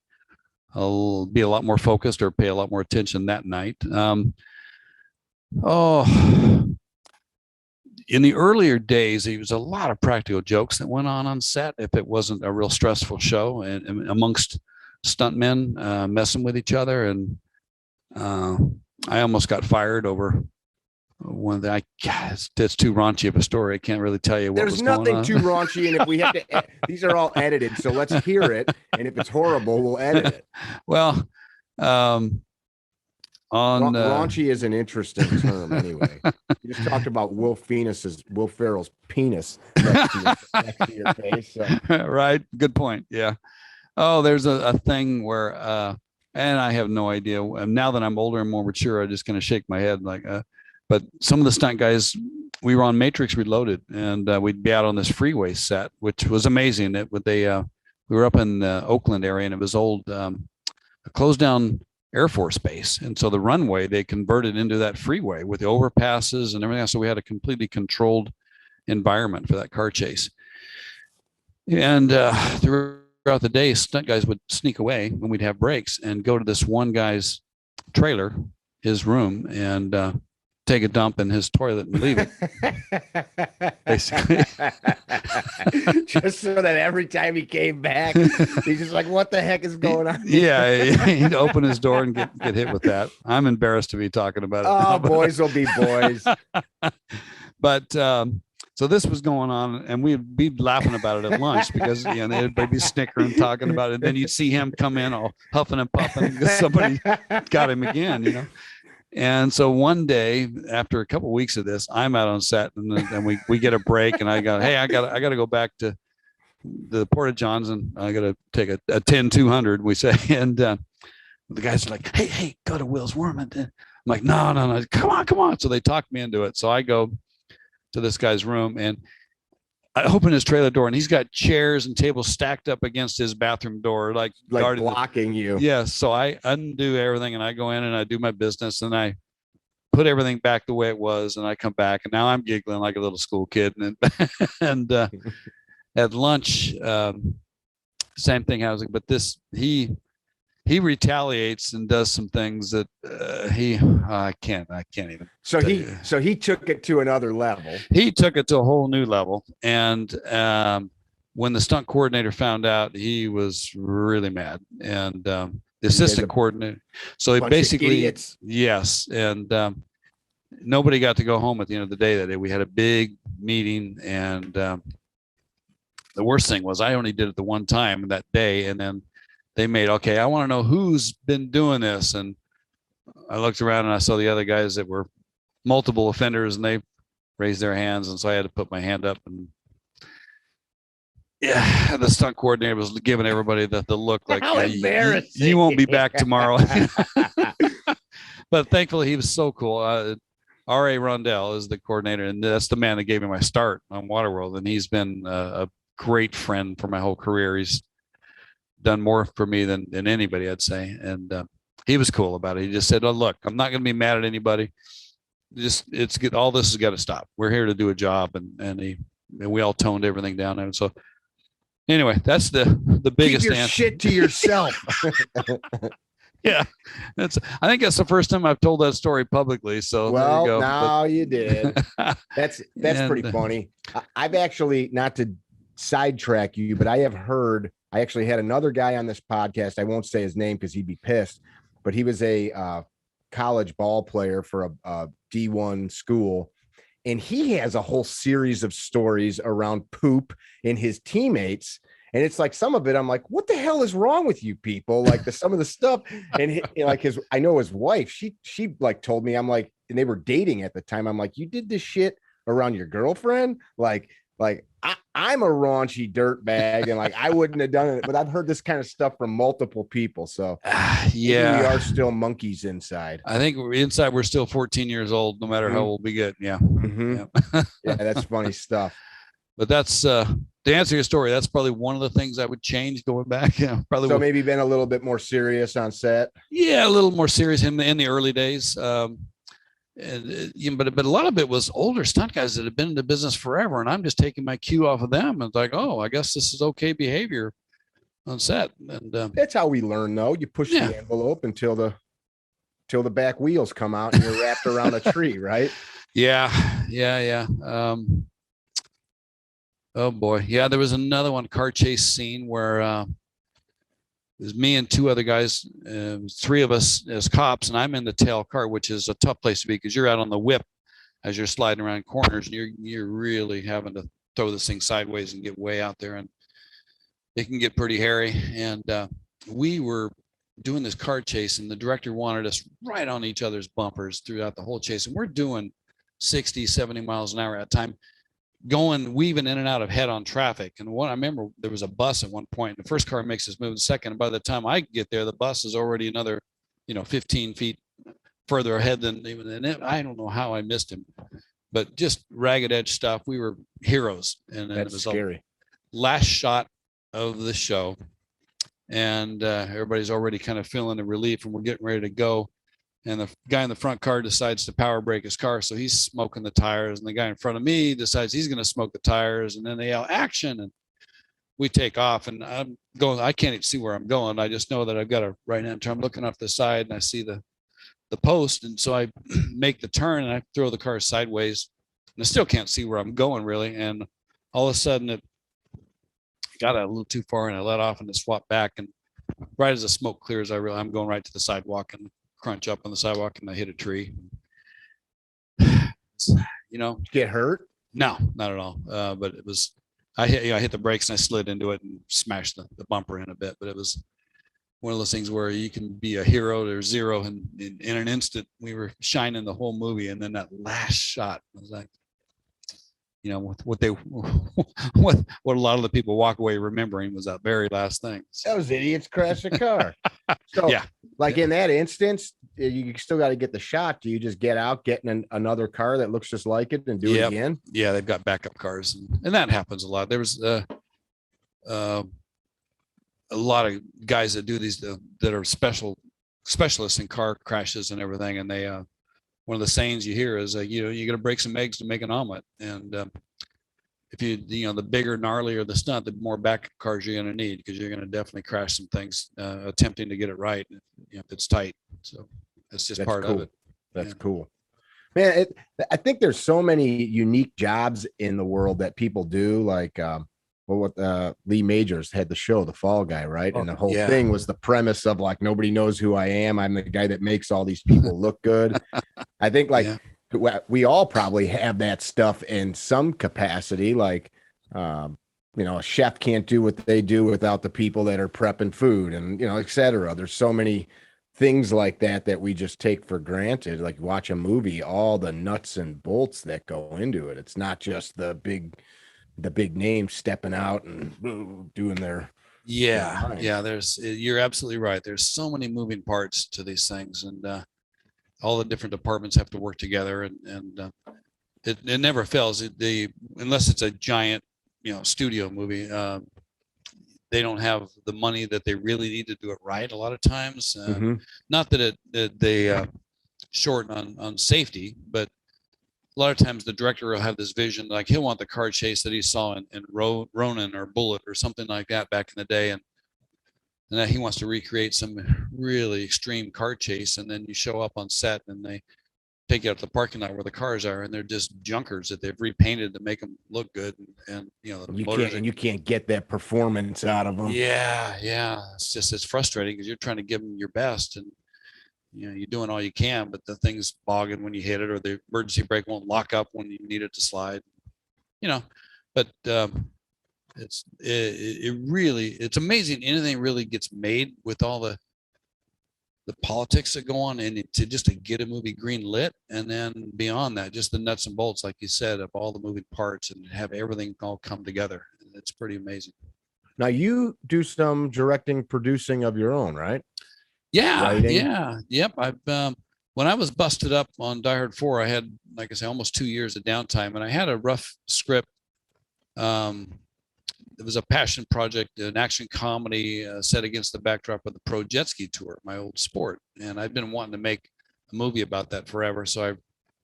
a lot more focused or pay a lot more attention that night. In the earlier days, there was a lot of practical jokes that went on set if it wasn't a real stressful show, and amongst stuntmen messing with each other. And I almost got fired over one that that's too raunchy of a story. I can't really tell you what was going on. There's nothing too raunchy, and if we have to, these are all edited, so let's hear it. And if it's horrible, we'll edit it. Well, raunchy is an interesting term, anyway. You just talked about Will Ferrell's penis next to your face. So. Right. Good point. Yeah. Oh, there's a thing where, and I have no idea. Now that I'm older and more mature, I'm just going to shake my head like, but some of the stunt guys, we were on Matrix Reloaded, and we'd be out on this freeway set, which was amazing. We were up in the Oakland area, and it was old, a closed down Air Force Base. And so the runway, they converted into that freeway with the overpasses and everything else. So we had a completely controlled environment for that car chase. And throughout the day, stunt guys would sneak away when we'd have breaks and go to this one guy's trailer, his room, and take a dump in his toilet and leave it. Basically. Just so that every time he came back, he's just like, what the heck is going on? Yeah, he'd open his door and get hit with that. I'm embarrassed to be talking about it. Oh, now, boys will be boys. But so this was going on, and we'd be laughing about it at lunch because they'd be snickering, talking about it. And then you'd see him come in all huffing and puffing because somebody got him again, And so one day, after a couple of weeks of this, I'm out on set, and we get a break, and I go, hey, I got to go back to the Porta Johns, and I got to take a 10-200, we say, and the guys are like, hey, go to Will's room. And I'm like, no, come on. So they talked me into it. So I go to this guy's room, and I open his trailer door, and he's got chairs and tables stacked up against his bathroom door, like blocking you. Yes. So I undo everything, and I go in and I do my business, and I put everything back the way it was, and I come back, and now I'm giggling like a little school kid. And at lunch, same thing happens. But he retaliates and does some things that I can't even. So he took it to another level. He took it to a whole new level. And when the stunt coordinator found out, he was really mad. And the assistant coordinator. So he basically, yes. And nobody got to go home at the end of the day that day. We had a big meeting, and the worst thing was I only did it the one time that day, and then they made, okay, I want to know who's been doing this. And I looked around and I saw the other guys that were multiple offenders, and they raised their hands. And so I had to put my hand up, and Yeah, the stunt coordinator was giving everybody the look like, How embarrassing. you won't be back tomorrow. But thankfully, he was so cool. R.A. Rondell is the coordinator, and that's the man that gave me my start on Waterworld. And he's been a great friend for my whole career. He's done more for me than anybody, I'd say. And he was cool about it. He just said, "Oh, look, I'm not going to be mad at anybody. Just it's good. All this has got to stop. We're here to do a job." And we all toned everything down. And so anyway, that's the biggest Keep your answer. shit to yourself. Yeah, I think that's the first time I've told that story publicly. So well, there you go. now you did. That's pretty funny. I've actually, not to sidetrack you, but I have heard. I actually had another guy on this podcast. I won't say his name because he'd be pissed, but he was a college ball player for a D1 school. And he has a whole series of stories around poop in his teammates. And it's like, some of it, I'm like, what the hell is wrong with you people? Like some of the stuff. And I know his wife, she like told me, I'm like, and they were dating at the time. I'm like, you did this shit around your girlfriend? Like I'm a raunchy dirtbag, and like I wouldn't have done it, but I've heard this kind of stuff from multiple people. So yeah, we are still monkeys inside. I think we're still 14 years old, no matter how old we get. Yeah. Mm-hmm. Yeah, that's funny stuff. But that's to answer your story, that's probably one of the things I would change going back. Yeah, probably. So maybe been a little bit more serious on set. Yeah, a little more serious in the early days. But a lot of it was older stunt guys that have been in the business forever, and I'm just taking my cue off of them. And it's like, oh, I guess this is okay behavior on set. And that's how we learn, though. You push the envelope until the back wheels come out and you're wrapped around a tree, right? Yeah. Oh boy, yeah. There was another car chase scene where it was me and two other guys, three of us as cops, and I'm in the tail car, which is a tough place to be because you're out on the whip as you're sliding around corners, and you're really having to throw this thing sideways and get way out there, and it can get pretty hairy. And we were doing this car chase, and the director wanted us right on each other's bumpers throughout the whole chase, and we're doing 60, 70 miles an hour at a time, weaving in and out of head-on traffic. And I remember there was a bus at one point. The first car makes its move, the second, and by the time I get there, the bus is already another 15 feet further ahead than it. I don't know how I missed him, but just ragged edge stuff. We were heroes, and that's it was scary. Last shot of the show, and everybody's already kind of feeling the relief, and we're getting ready to go. And the guy in the front car decides to power brake his car, so he's smoking the tires. And the guy in front of me decides he's going to smoke the tires. And then they yell action, and we take off. And I'm going. I can't even see where I'm going. I just know that I've got a right-hand turn. I'm looking off the side, and I see the post. And so I make the turn, and I throw the car sideways. And I still can't see where I'm going really. And all of a sudden, it got a little too far, and I let off and it swapped back. And right as the smoke clears, I'm going right to the sidewalk and crunch up on the sidewalk, and I hit a tree. Get hurt? No, not at all. But it was, I hit the brakes and I slid into it and smashed the bumper in a bit. But it was one of those things where you can be a hero or zero, and in an instant we were shining the whole movie. And then that last shot was like, what a lot of the people walk away remembering was that very last thing. So, those idiots crashed a car. So yeah, in that instance, you still got to get the shot. Do you just get out, get in another car that looks just like it, and do it again? Yeah, they've got backup cars, and that happens a lot. There was a lot of guys that do these that are specialists in car crashes and everything, and they one of the sayings you hear is you got to break some eggs to make an omelet. And if the bigger, gnarlier the stunt, the more backup cars you're going to need, because you're going to definitely crash some things attempting to get it right if it's tight. So that's just part of it. That's cool, man. I think there's so many unique jobs in the world that people do, like Lee Majors had the show The Fall Guy, right? And the whole thing was the premise of like, nobody knows who I am. I'm the guy that makes all these people look good. I think we all probably have that stuff in some capacity. Like, a chef can't do what they do without the people that are prepping food, and, et cetera. There's so many things like that we just take for granted. Like, watch a movie, all the nuts and bolts that go into it. It's not just the big, the big names stepping out and doing their Yeah. You're absolutely right. There's so many moving parts to these things, and all the different departments have to work together, and it never fails. Unless it's a giant, studio movie, they don't have the money that they really need to do it right a lot of times. Not that they shorten on safety, but a lot of times the director will have this vision, like he'll want the car chase that he saw in Ronin or Bullet or something like that back in the day, and then he wants to recreate some really extreme car chase, and then you show up on set and they take you out to the parking lot where the cars are, and they're just junkers that they've repainted to make them look good, and you can't get that performance out of them. Yeah, it's frustrating because you're trying to give them your best, and you're doing all you can, but the thing's bogging when you hit it, or the emergency brake won't lock up when you need it to slide. But it's amazing anything really gets made with all the politics that go on, and to get a movie green lit, and then beyond that, just the nuts and bolts, like you said, of all the moving parts, and have everything all come together. It's pretty amazing. Now you do some directing, producing of your own, right? Yep. I've when I was busted up on Die Hard 4, I had, like I say, almost 2 years of downtime, and I had a rough script. It was a passion project, an action comedy set against the backdrop of the pro jet ski tour, my old sport. And I've been wanting to make a movie about that forever. So I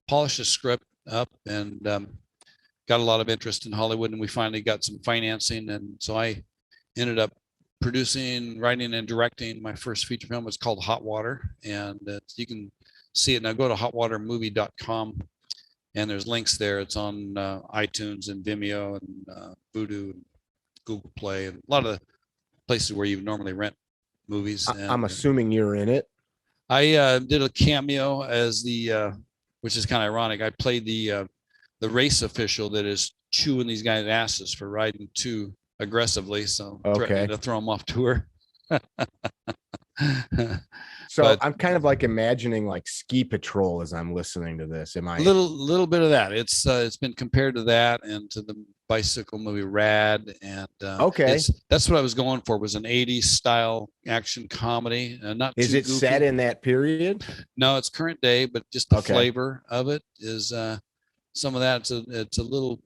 polished the script up and got a lot of interest in Hollywood. And we finally got some financing. And so I ended up producing, writing, and directing my first feature film. It's called Hot Water. And you can see it now. Go to hotwatermovie.com. And there's links there. It's on iTunes and Vimeo and Vudu and Google Play, and a lot of the places where you normally rent movies. And I'm assuming you're in it. I did a cameo as which is kind of ironic. I played the race official that is chewing these guys' asses for riding too aggressively, so threatening to throw them off tour. So I'm kind of like imagining like Ski Patrol as I'm listening to this. Am I little bit of that? It's been compared to that and to the bicycle movie Rad, and that's what I was going for, was an 80s style action comedy. Not is too it goofy. Set in that period? No, it's current day, but just the flavor of it is some of that. It's a little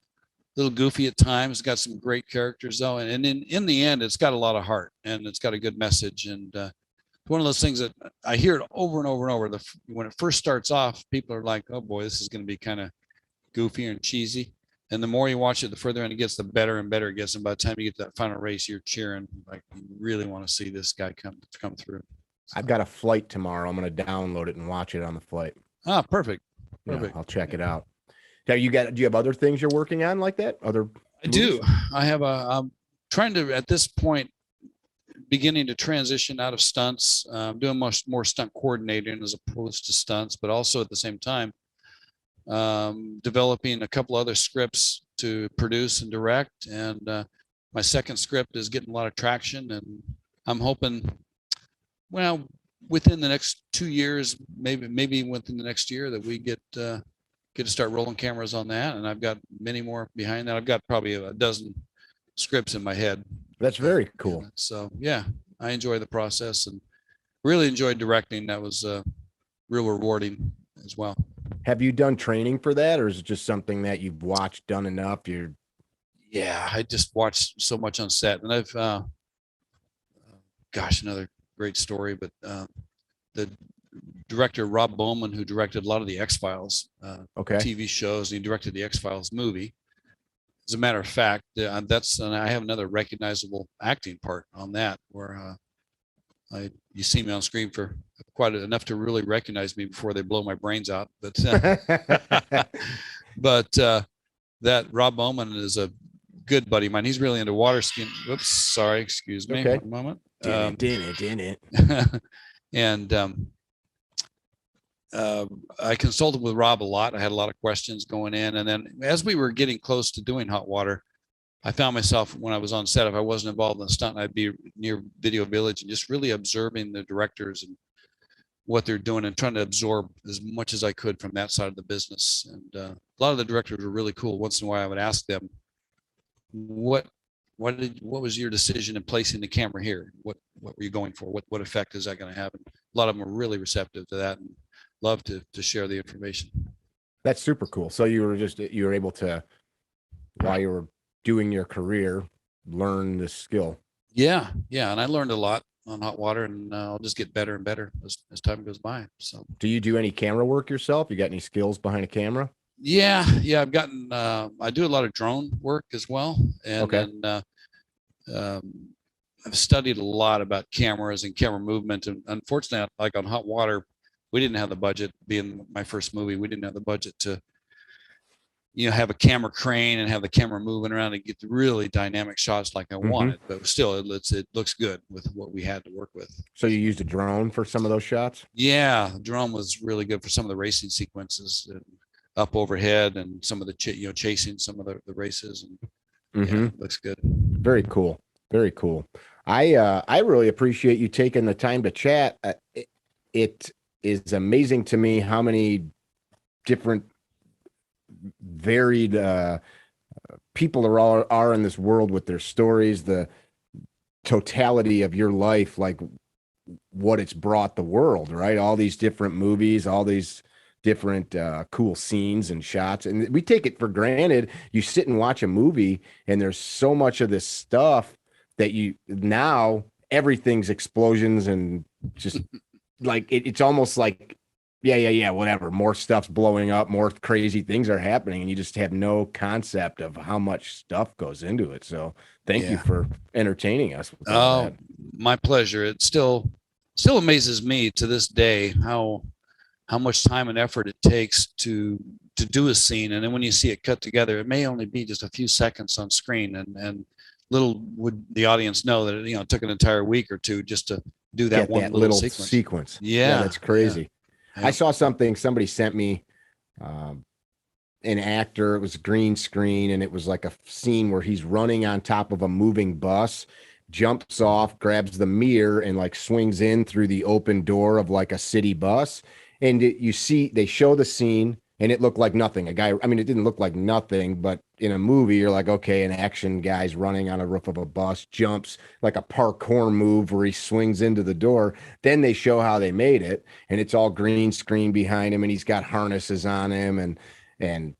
goofy at times. It's got some great characters though, and in the end, it's got a lot of heart, and it's got a good message. And one of those things that I hear it over and over and over. When it first starts off, people are like, "Oh boy, this is going to be kind of goofy and cheesy." And the more you watch it, the further in it gets, the better and better it gets. And by the time you get to that final race, you're cheering, like you really want to see this guy come through. So, I've got a flight tomorrow. I'm going to download it and watch it on the flight. Ah, perfect. Yeah, I'll check it out. Now do you have other things you're working on like that? I do. I have I'm trying to, at this point, beginning to transition out of stunts. I'm doing much more stunt coordinating as opposed to stunts, but also at the same time, developing a couple other scripts to produce and direct. And my second script is getting a lot of traction, and I'm hoping, well, within the next 2 years, maybe within the next year, that we get to start rolling cameras on that. And I've got many more behind that. I've got probably a dozen scripts in my head. That's very cool. So yeah, I enjoy the process and really enjoyed directing. That was real rewarding as well. Have you done training for that, or is it just something that you've watched, done enough? Yeah, I just watched so much on set, and I've another great story, but the director Rob Bowman, who directed a lot of the X-Files TV shows, and he directed the X-Files movie. As a matter of fact, and I have another recognizable acting part on that, where you see me on screen for quite enough to really recognize me before they blow my brains out. But that Rob Bowman is a good buddy of mine. He's really into water skiing. Whoops, sorry, excuse me. One moment. Didn't it. And I consulted with Rob a lot. I had a lot of questions going in, and then as we were getting close to doing Hot Water, I found myself, when I was on set, if I wasn't involved in the stunt, I'd be near Video Village and just really observing the directors and what they're doing, and trying to absorb as much as I could from that side of the business. And a lot of the directors were really cool. Once in a while, I would ask them, what was your decision in placing the camera here? What were you going for? What effect is that going to have? And a lot of them are really receptive to that and love to share the information. That's super cool. So you were able to, while you were doing your career, learn this skill. Yeah, and I learned a lot on hot water, and I'll just get better and better as time goes by. So, do you do any camera work yourself? You got any skills behind a camera? Yeah, I've gotten. I do a lot of drone work as well, and then I've studied a lot about cameras and camera movement. And unfortunately, like on hot water, we didn't have the budget. Being my first movie, we didn't have the budget to have a camera crane and have the camera moving around and get the really dynamic shots like I wanted, but still it looks good with what we had to work with. So you used a drone for some of those shots? Yeah, the drone was really good for some of the racing sequences up overhead and some of the chasing some of the races, and yeah, it looks good. Very cool. Very cool. I really appreciate you taking the time to chat. It is amazing to me how many different varied people are in this world with their stories, the totality of your life, like what it's brought the world, right? All these different movies, all these different cool scenes and shots, and we take it for granted. You sit and watch a movie and there's so much of this stuff that now everything's explosions and just like it's almost like yeah, whatever, more stuff's blowing up, more crazy things are happening, and you just have no concept of how much stuff goes into it. So thank you for entertaining us with all that. My pleasure. It still amazes me to this day how much time and effort it takes to do a scene, and then when you see it cut together, it may only be just a few seconds on screen, and little would the audience know that it took an entire week or two just to do that one little sequence. Yeah, that's crazy. Yeah. I saw something somebody sent me, an actor. It was green screen, and it was like a scene where he's running on top of a moving bus, jumps off, grabs the mirror, and like swings in through the open door of like a city bus. And they show the scene, and it looked like nothing. It didn't look like nothing, but in a movie, you're like, okay, an action guy's running on a roof of a bus, jumps like a parkour move where he swings into the door. Then they show how they made it, and it's all green screen behind him, and he's got harnesses on him and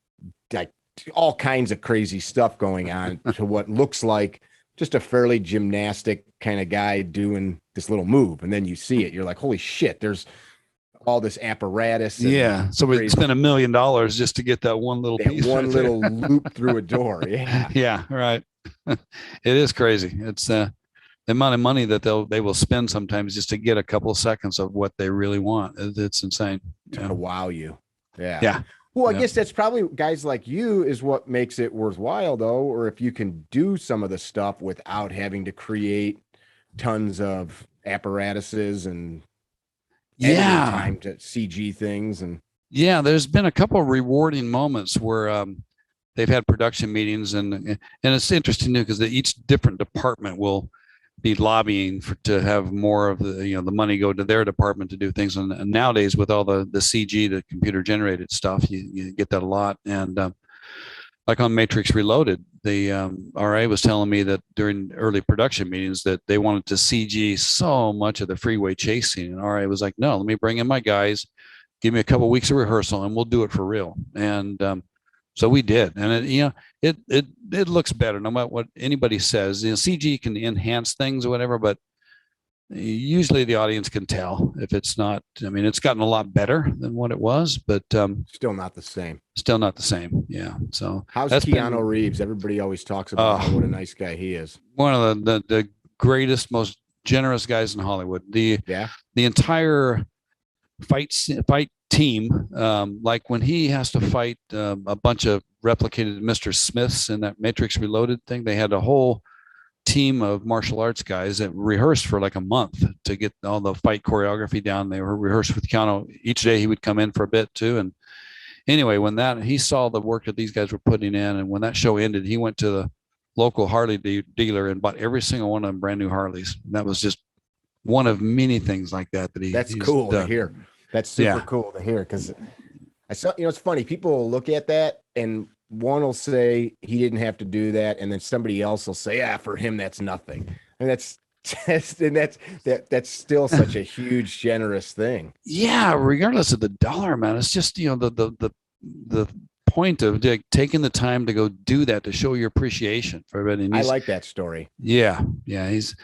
like all kinds of crazy stuff going on to what looks like just a fairly gymnastic kind of guy doing this little move. And then you see it, you're like, holy shit, there's all this apparatus. So we spent $1 million just to get that one little piece, one little loop through a door. Yeah, right. It is crazy. It's the amount of money that they will spend sometimes just to get a couple of seconds of what they really want. It's insane to wow you. Yeah. Well, I guess that's probably guys like you is what makes it worthwhile, though. Or if you can do some of the stuff without having to create tons of apparatuses and time to CG things. And there's been a couple of rewarding moments where they've had production meetings, and it's interesting too, because each different department will be lobbying to have more of the money go to their department to do things. And nowadays with all the CG, the computer generated stuff, you get that a lot. And like on Matrix Reloaded, the RA was telling me that during early production meetings that they wanted to CG so much of the freeway chase scene, and RA was like, no, let me bring in my guys, give me a couple of weeks of rehearsal, and we'll do it for real. And so we did, and it looks better no matter what anybody says. CG can enhance things or whatever, but usually the audience can tell if it's not. I mean, it's gotten a lot better than what it was, but still not the same. Yeah. So how's Keanu Reeves? Everybody always talks about what a nice guy he is. One of the greatest, most generous guys in Hollywood. The entire fight team, like when he has to fight a bunch of replicated Mr. Smiths in that Matrix Reloaded thing, they had a whole team of martial arts guys that rehearsed for like a month to get all the fight choreography down. They were rehearsed with Keanu each day. He would come in for a bit too. And anyway, when he saw the work that these guys were putting in, and when that show ended, he went to the local Harley dealer and bought every single one of them brand new Harleys. And that was just one of many things like that that's cool to hear. That's super cool to hear, because I saw, it's funny, people look at that and one will say he didn't have to do that, and then somebody else will say, "Yeah, for him that's nothing," and that's that's still such a huge, generous thing. Yeah, regardless of the dollar amount, it's just the point of taking the time to go do that to show your appreciation for everybody. And I like that story. Yeah, he's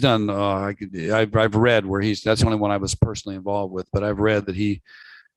done. I've read where that's the only one I was personally involved with, but I've read that he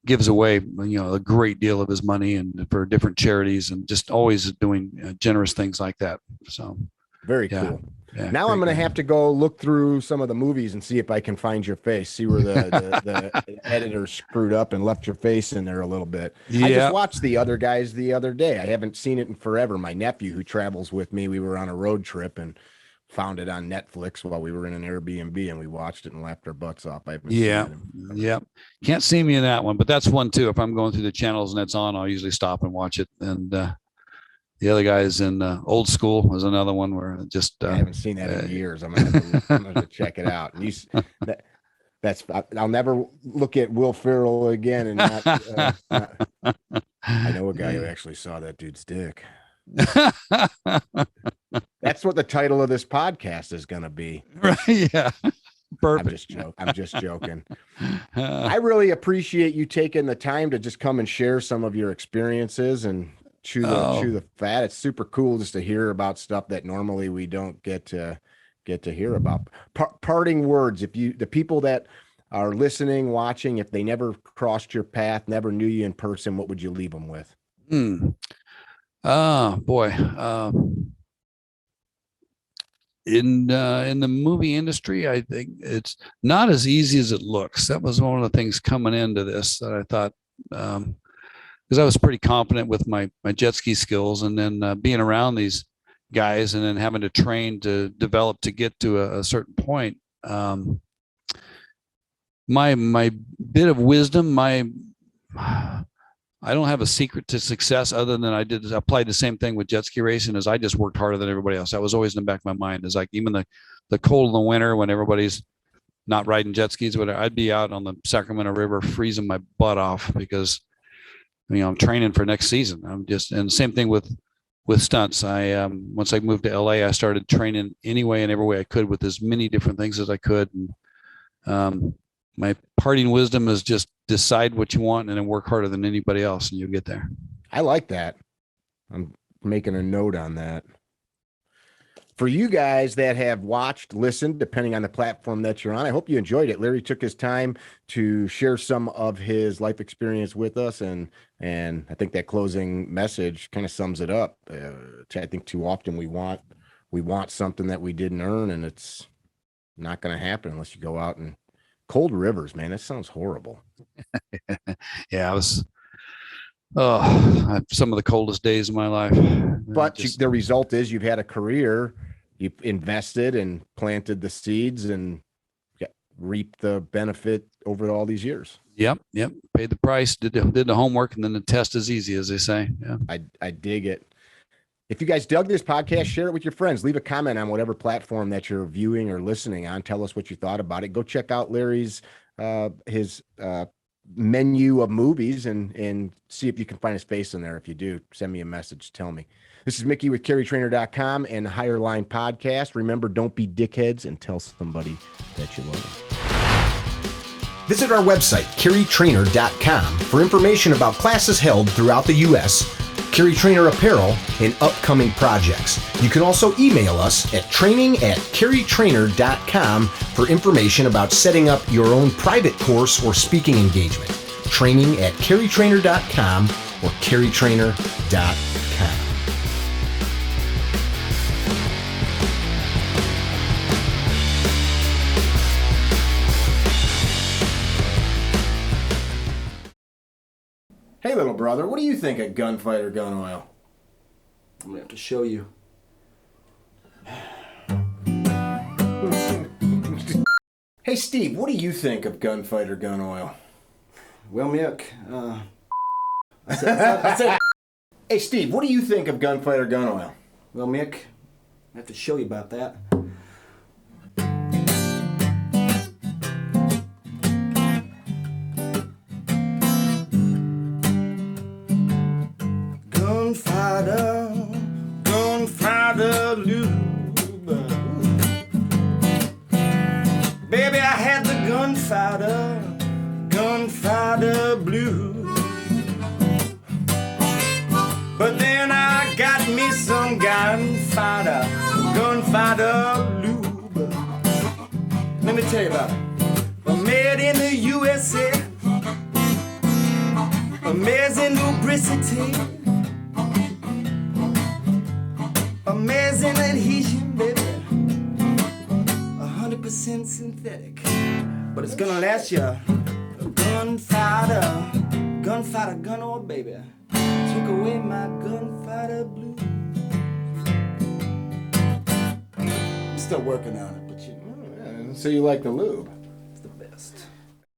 gives away a great deal of his money and for different charities and just always doing generous things like that. So very cool. Yeah, now I'm going to have to go look through some of the movies and see if I can find your face, see where the editor screwed up and left your face in there a little bit. Yeah. I just watched The Other Guys the other day. I haven't seen it in forever. My nephew, who travels with me, we were on a road trip and found it on Netflix while we were in an Airbnb, and we watched it and laughed our butts off. I haven't seen it. Can't see me in that one, but that's one too. If I'm going through the channels and it's on, I'll usually stop and watch it. And the other guys in Old School was another one where just I haven't seen that in years. I'm gonna have to check it out. And I'll never look at Will Ferrell again and not I know a guy who actually saw that dude's dick. That's what the title of this podcast is going to be. Right? Yeah. Perfect. I'm just joking. I really appreciate you taking the time to just come and share some of your experiences and chew the fat. It's super cool just to hear about stuff that normally we don't get to hear about. Parting words, the people that are listening, watching, if they never crossed your path, never knew you in person, what would you leave them with? Boy. In the movie industry, I think it's not as easy as it looks. That was one of the things coming into this that I thought, because I was pretty confident with my jet ski skills, and then being around these guys and then having to train to develop to get to a certain point. My bit of wisdom, I don't have a secret to success other than I applied the same thing with jet ski racing, as I just worked harder than everybody else. That was always in the back of my mind. Is like even the cold in the winter when everybody's not riding jet skis, whatever, I'd be out on the Sacramento River freezing my butt off because I'm training for next season. And same thing with stunts. I once I moved to LA, I started training any way and every way I could with as many different things as I could. And my parting wisdom is just decide what you want and then work harder than anybody else and you'll get there. I like that. I'm making a note on that. For you guys that have watched, listened, depending on the platform that you're on, I hope you enjoyed it. Larry took his time to share some of his life experience with us, and I think that closing message kind of sums it up. I think too often we want something that we didn't earn, and it's not going to happen unless you go out and cold rivers, man. That sounds horrible. Yeah, I was some of the coldest days of my life. But the result is you've had a career, you've invested and planted the seeds and reaped the benefit over all these years. Yep. Paid the price, did the homework, and then the test is easy, as they say. Yeah. I dig it. If you guys dug this podcast, share it with your friends. Leave a comment on whatever platform that you're viewing or listening on. Tell us what you thought about it. Go check out Larry's his menu of movies and see if you can find his face in there. If you do, send me a message. Tell me. This is Mickey with CarryTrainer.com and the Higher Line Podcast. Remember, don't be dickheads and tell somebody that you love them. Visit our website, CarryTrainer.com, for information about classes held throughout the U.S., CarryTrainer apparel, and upcoming projects. You can also email us at training@CarryTrainer.com for information about setting up your own private course or speaking engagement. Training@CarryTrainer.com or CarryTrainer.com. Hey, little brother, what do you think of Gunfighter Gun Oil? I'm going to have to show you. Hey, Steve, what do you think of Gunfighter Gun Oil? Well, Mick, I said, hey, Steve, what do you think of Gunfighter Gun Oil? Well, Mick, I have to show you about that. Gunfighter gunfighter blues. But then I got me some gunfighter lube. Let me tell you about it. Made in the USA, amazing lubricity, amazing adhesion, baby. 100% synthetic, but it's gonna last you. Gunfighter, gun old baby. Took away my gunfighter blues. I'm still working on it, but you know. So you like the lube? It's the best.